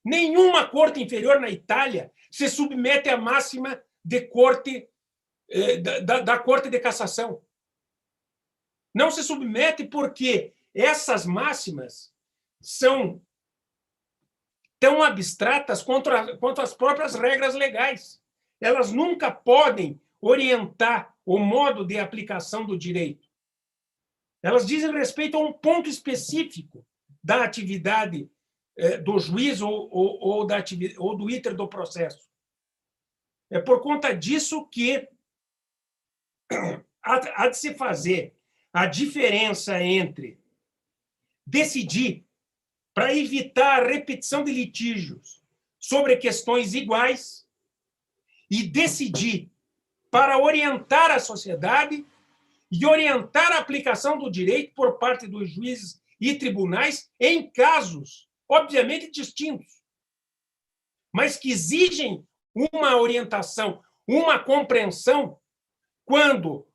Nenhuma corte inferior na Itália se submete à máxima de corte da Corte de Cassação. Não se submete porque essas máximas são tão abstratas quanto as próprias regras legais. Elas nunca podem orientar o modo de aplicação do direito. Elas dizem respeito a um ponto específico da atividade do juiz ou do iter do processo. É por conta disso que há de se fazer a diferença entre decidir para evitar a repetição de litígios sobre questões iguais e decidir para orientar a sociedade e orientar a aplicação do direito por parte dos juízes e tribunais em casos, obviamente, distintos, mas que exigem uma orientação, uma compreensão quando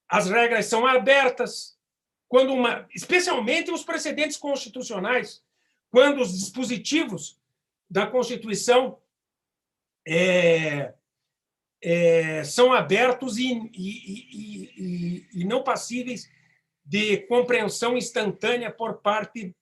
as regras são abertas, especialmente os precedentes constitucionais, quando os dispositivos da Constituição são abertos e não passíveis de compreensão instantânea por parte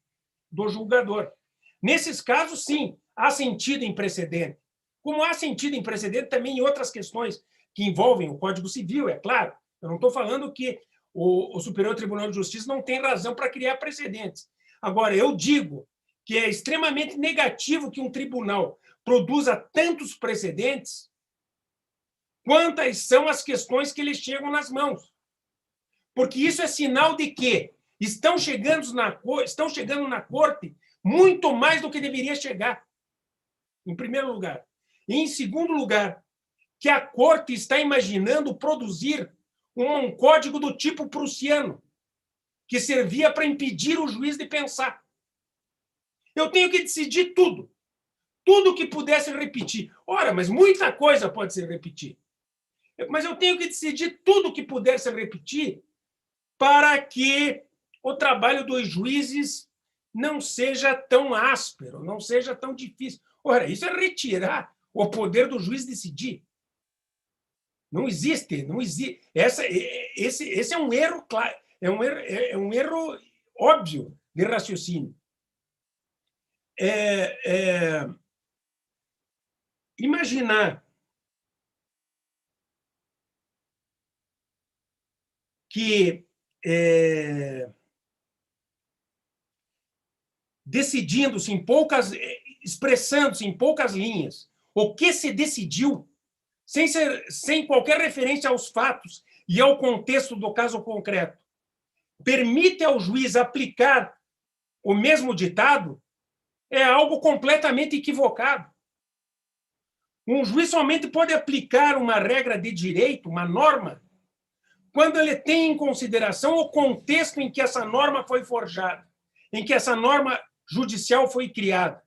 do julgador. Nesses casos, sim, há sentido em precedente. Como há sentido em precedente também em outras questões que envolvem o Código Civil, é claro. Eu não estou falando que o Superior Tribunal de Justiça não tem razão para criar precedentes. Agora, eu digo que é extremamente negativo que um tribunal produza tantos precedentes quantas são as questões que lhes chegam nas mãos. Porque isso é sinal de que estão chegando na corte muito mais do que deveria chegar, em primeiro lugar. E, em segundo lugar, que a corte está imaginando produzir um código do tipo prussiano, que servia para impedir o juiz de pensar. Eu tenho que decidir tudo. Tudo que pudesse repetir. Ora, mas muita coisa pode se repetir. Mas eu tenho que decidir tudo que puder se repetir para que o trabalho dos juízes não seja tão áspero, não seja tão difícil. Ora, isso é retirar o poder do juiz decidir. Não existe. Esse é um erro claro, é um erro óbvio de raciocínio. Imaginar que decidindo-se expressando-se em poucas linhas o que se decidiu, sem qualquer referência aos fatos e ao contexto do caso concreto, permite ao juiz aplicar o mesmo ditado, é algo completamente equivocado. Um juiz somente pode aplicar uma regra de direito, uma norma, quando ele tem em consideração o contexto em que essa norma foi forjada, em que essa norma judicial foi criada.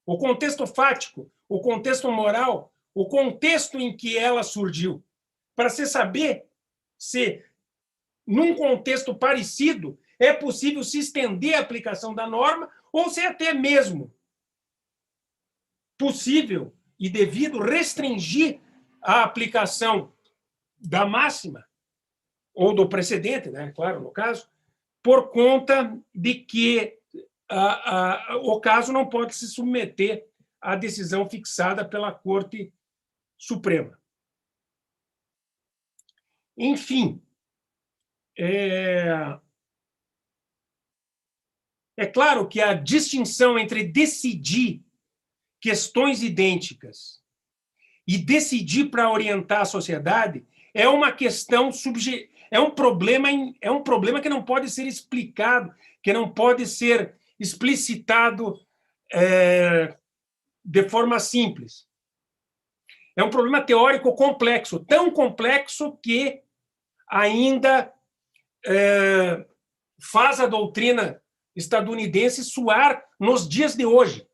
O contexto fático, o contexto moral, o contexto em que ela surgiu, para se saber se, num contexto parecido, é possível se estender a aplicação da norma ou se é até mesmo possível e devido restringir a aplicação da máxima, ou do precedente, né, claro, no caso, por conta de que o caso não pode se submeter à decisão fixada pela Corte Suprema. Enfim, é claro que a distinção entre decidir questões idênticas e decidir para orientar a sociedade é uma questão é um problema que não pode ser explicado, que não pode ser explicitado de forma simples. É um problema teórico complexo, tão complexo que ainda faz a doutrina estadunidense soar nos dias de hoje.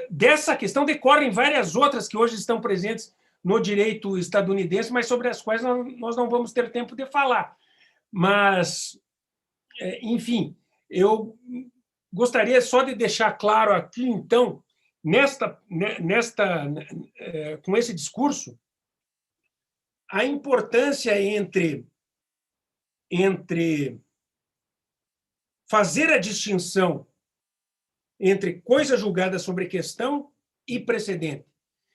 Dessa questão decorrem várias outras que hoje estão presentes no direito estadunidense, mas sobre as quais nós não vamos ter tempo de falar. Mas, enfim, eu gostaria só de deixar claro aqui, então, com esse discurso, a importância entre fazer a distinção entre coisa julgada sobre questão e precedente.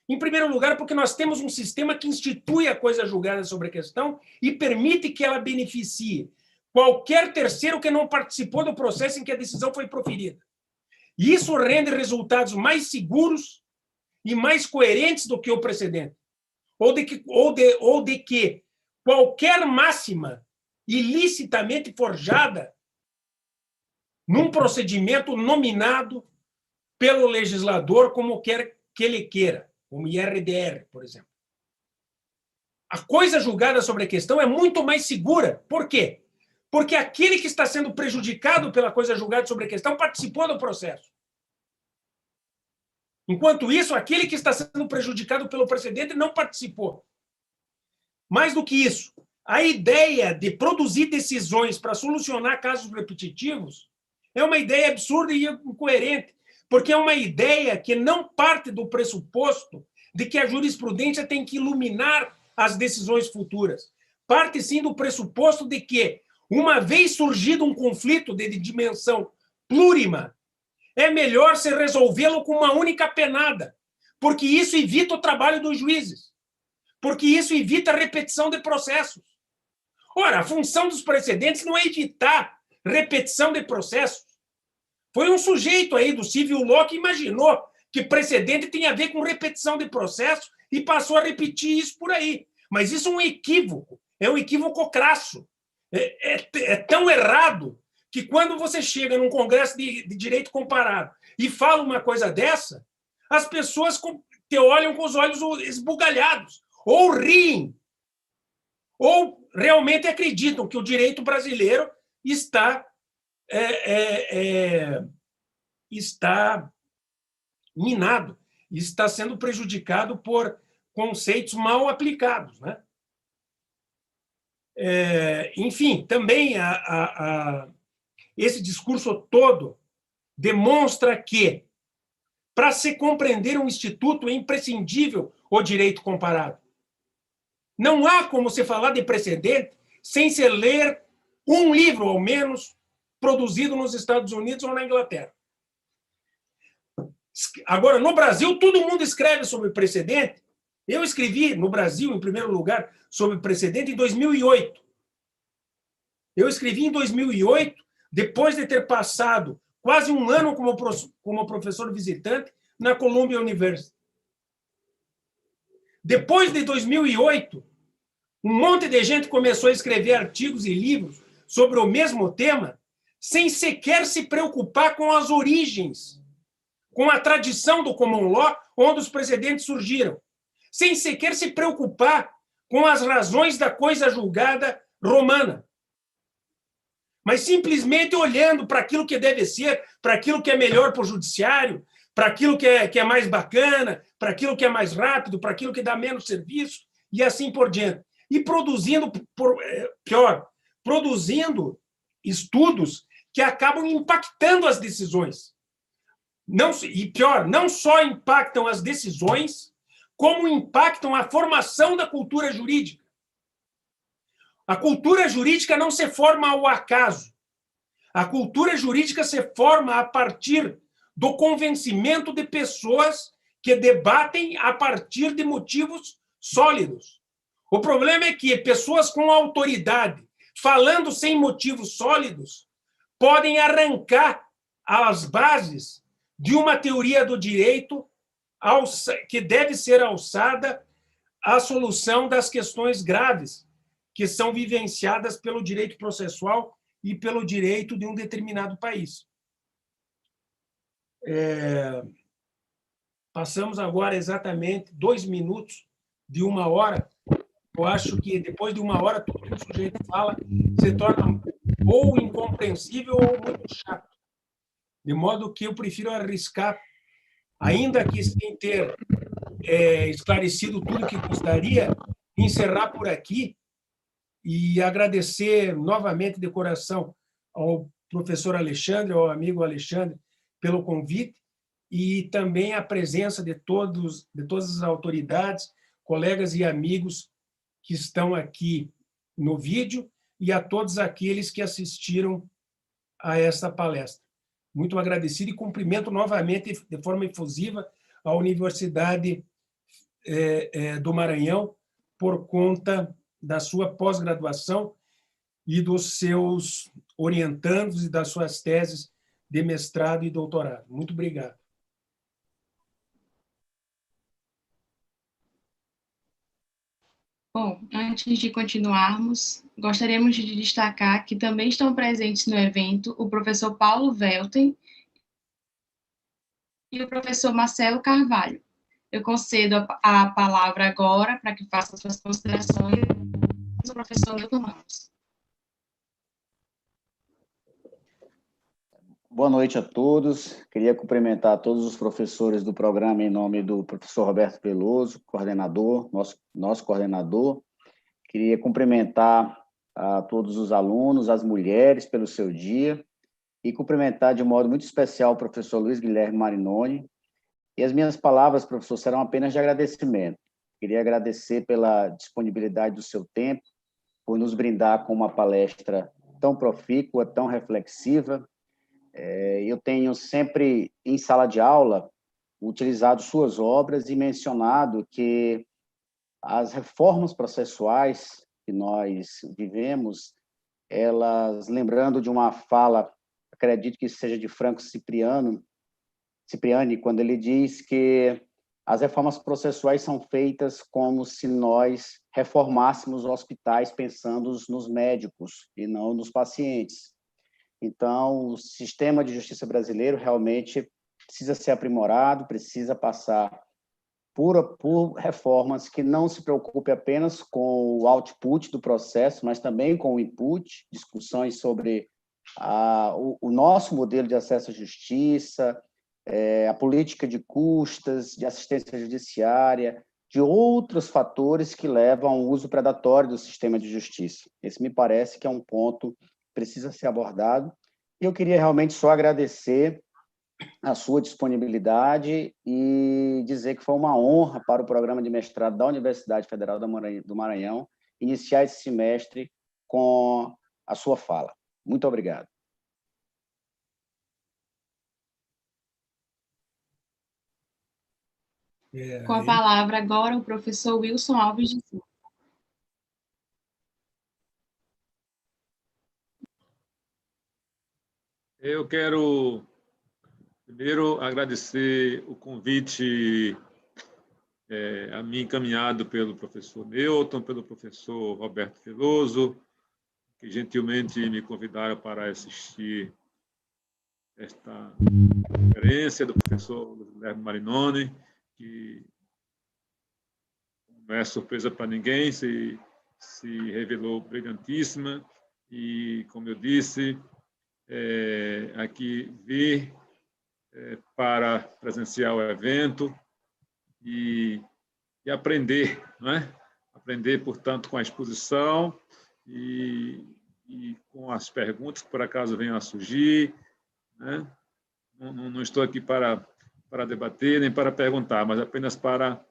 Em primeiro lugar, porque nós temos um sistema que institui a coisa julgada sobre questão e permite que ela beneficie qualquer terceiro que não participou do processo em que a decisão foi proferida. E isso rende resultados mais seguros e mais coerentes do que o precedente. Ou de que qualquer máxima ilicitamente forjada num procedimento nominado pelo legislador como quer que ele queira, como IRDR, por exemplo. A coisa julgada sobre a questão é muito mais segura. Por quê? Porque aquele que está sendo prejudicado pela coisa julgada sobre a questão participou do processo. Enquanto isso, aquele que está sendo prejudicado pelo precedente não participou. Mais do que isso, a ideia de produzir decisões para solucionar casos repetitivos é uma ideia absurda e incoerente, porque é uma ideia que não parte do pressuposto de que a jurisprudência tem que iluminar as decisões futuras. Parte, sim, do pressuposto de que, uma vez surgido um conflito de dimensão plurima, é melhor se resolvê-lo com uma única penada, porque isso evita o trabalho dos juízes, porque isso evita a repetição de processos. Ora, a função dos precedentes não é evitar repetição de processos. Foi um sujeito aí do civil law que imaginou que precedente tem a ver com repetição de processo e passou a repetir isso por aí. Mas isso é um equívoco crasso. É tão errado que quando você chega num congresso de direito comparado e fala uma coisa dessa, as pessoas te olham com os olhos esbugalhados, ou riem, ou realmente acreditam que o direito brasileiro está minado, está sendo prejudicado por conceitos mal aplicados, né? Enfim, também esse discurso todo demonstra que, para se compreender um instituto, é imprescindível o direito comparado. Não há como se falar de precedente sem se ler um livro, ao menos, produzido nos Estados Unidos ou na Inglaterra. Agora, no Brasil, todo mundo escreve sobre precedente. Eu escrevi, no Brasil, em primeiro lugar, sobre precedente em 2008. Eu escrevi em 2008, depois de ter passado quase um ano como professor visitante na Columbia University. Depois de 2008, um monte de gente começou a escrever artigos e livros sobre o mesmo tema, sem sequer se preocupar com as origens, com a tradição do common law, onde os precedentes surgiram, sem sequer se preocupar com as razões da coisa julgada romana, mas simplesmente olhando para aquilo que deve ser, para aquilo que é melhor para o judiciário, para aquilo que é mais bacana, para aquilo que é mais rápido, para aquilo que dá menos serviço, e assim por diante. E produzindo, produzindo estudos que acabam impactando as decisões. E pior, não só impactam as decisões, como impactam a formação da cultura jurídica. A cultura jurídica não se forma ao acaso. A cultura jurídica se forma a partir do convencimento de pessoas que debatem a partir de motivos sólidos. O problema é que pessoas com autoridade, falando sem motivos sólidos, podem arrancar as bases de uma teoria do direito que deve ser alçada à solução das questões graves que são vivenciadas pelo direito processual e pelo direito de um determinado país. Passamos agora exatamente 2 minutos de 1 hora. Eu acho que depois de 1 hora, tudo que o sujeito fala se torna ou incompreensível ou muito chato. De modo que eu prefiro arriscar, ainda que sem ter esclarecido tudo o que gostaria, encerrar por aqui e agradecer novamente de coração ao professor Alexandre, ao amigo Alexandre, pelo convite e também a presença de todas as autoridades, colegas e amigos que estão aqui no vídeo e a todos aqueles que assistiram a esta palestra. Muito agradecido e cumprimento novamente, de forma efusiva, a Universidade do Maranhão por conta da sua pós-graduação e dos seus orientandos e das suas teses de mestrado e doutorado. Muito obrigado. Bom, antes de continuarmos, gostaríamos de destacar que também estão presentes no evento o professor Paulo Velten e o professor Marcelo Carvalho. Eu concedo a palavra agora para que faça suas considerações o professor Milton Ramos. Boa noite a todos. Queria cumprimentar todos os professores do programa em nome do professor Roberto Veloso, coordenador, nosso coordenador. Queria cumprimentar a todos os alunos, as mulheres, pelo seu dia, e cumprimentar de modo muito especial o professor Luiz Guilherme Marinoni. E as minhas palavras, professor, serão apenas de agradecimento. Queria agradecer pela disponibilidade do seu tempo, por nos brindar com uma palestra tão profícua, tão reflexiva. Eu tenho sempre, em sala de aula, utilizado suas obras e mencionado que as reformas processuais que nós vivemos, elas, lembrando de uma fala, acredito que seja de Franco Cipriani, quando ele diz que as reformas processuais são feitas como se nós reformássemos hospitais pensando nos médicos e não nos pacientes. Então, o sistema de justiça brasileiro realmente precisa ser aprimorado, precisa passar por reformas que não se preocupem apenas com o output do processo, mas também com o input, discussões sobre o nosso modelo de acesso à justiça, a política de custas, de assistência judiciária, de outros fatores que levam ao uso predatório do sistema de justiça. Esse me parece que é um ponto precisa ser abordado. E eu queria realmente só agradecer a sua disponibilidade e dizer que foi uma honra para o programa de mestrado da Universidade Federal do Maranhão iniciar esse semestre com a sua fala. Muito obrigado. Com a palavra agora o professor Wilson Alves de Souza. Eu quero, primeiro, agradecer o convite a mim encaminhado pelo professor Newton, pelo professor Roberto Veloso, que gentilmente me convidaram para assistir esta conferência do professor Guilherme Marinoni, que não é surpresa para ninguém, se revelou brilhantíssima e, como eu disse, aqui vir para presenciar o evento e aprender, não é? Aprender, portanto, com a exposição e e com as perguntas que por acaso venham a surgir, né? Não estou aqui para debater nem para perguntar, mas apenas para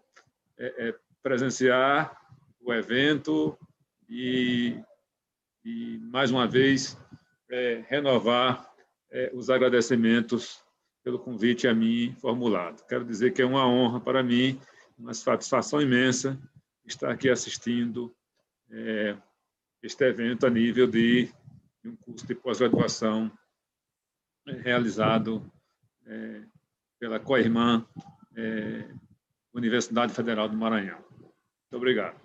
presenciar o evento e mais uma vez, renovar os agradecimentos pelo convite a mim formulado. Quero dizer que é uma honra para mim, uma satisfação imensa estar aqui assistindo este evento a nível de um curso de pós-graduação realizado pela co-irmã Universidade Federal do Maranhão. Muito obrigado.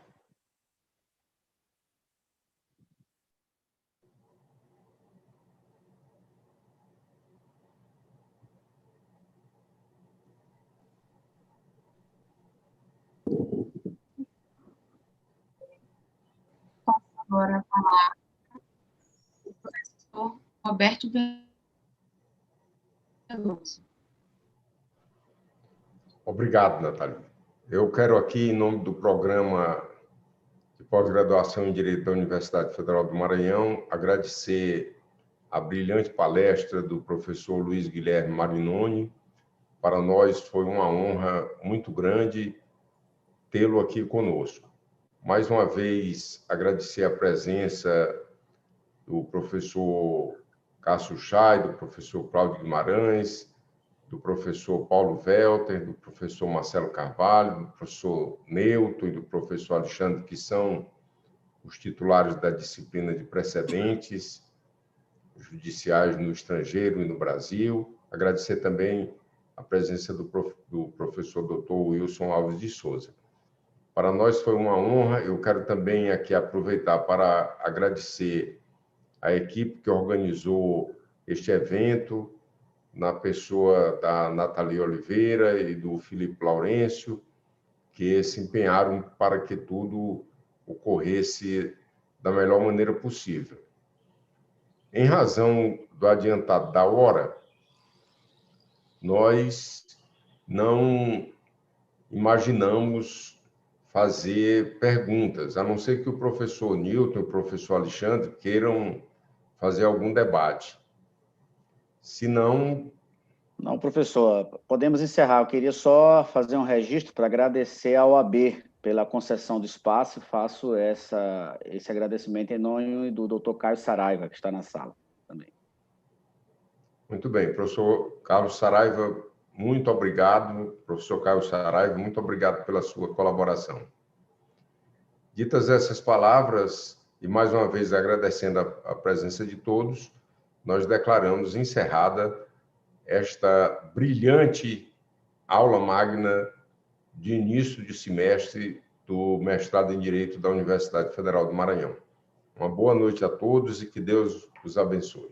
Agora falar o professor Roberto Veloso. Obrigado, Natália. Eu quero aqui, em nome do programa de pós-graduação em Direito da Universidade Federal do Maranhão, agradecer a brilhante palestra do professor Luiz Guilherme Marinoni. Para nós foi uma honra muito grande tê-lo aqui conosco. Mais uma vez, agradecer a presença do professor Cássio Chay, do professor Cláudio Guimarães, do professor Paulo Welter, do professor Marcelo Carvalho, do professor Newton e do professor Alexandre, que são os titulares da disciplina de precedentes judiciais no estrangeiro e no Brasil. Agradecer também a presença do professor Dr. Wilson Alves de Souza. Para nós foi uma honra. Eu quero também aqui aproveitar para agradecer a equipe que organizou este evento, na pessoa da Nathalie Oliveira e do Felipe Laurêncio, que se empenharam para que tudo ocorresse da melhor maneira possível. Em razão do adiantado da hora, nós não imaginamos fazer perguntas, a não ser que o professor Newton e o professor Alexandre queiram fazer algum debate. Se não... Não, professor, podemos encerrar. Eu queria só fazer um registro para agradecer ao OAB pela concessão do espaço. Faço esse agradecimento em nome do Dr. Caio Saraiva, que está na sala também. Muito bem, professor Carlos Saraiva, muito obrigado. Professor Caio Saraiva, muito obrigado pela sua colaboração. Ditas essas palavras, e mais uma vez agradecendo a presença de todos, nós declaramos encerrada esta brilhante aula magna de início de semestre do mestrado em Direito da Universidade Federal do Maranhão. Uma boa noite a todos e que Deus os abençoe.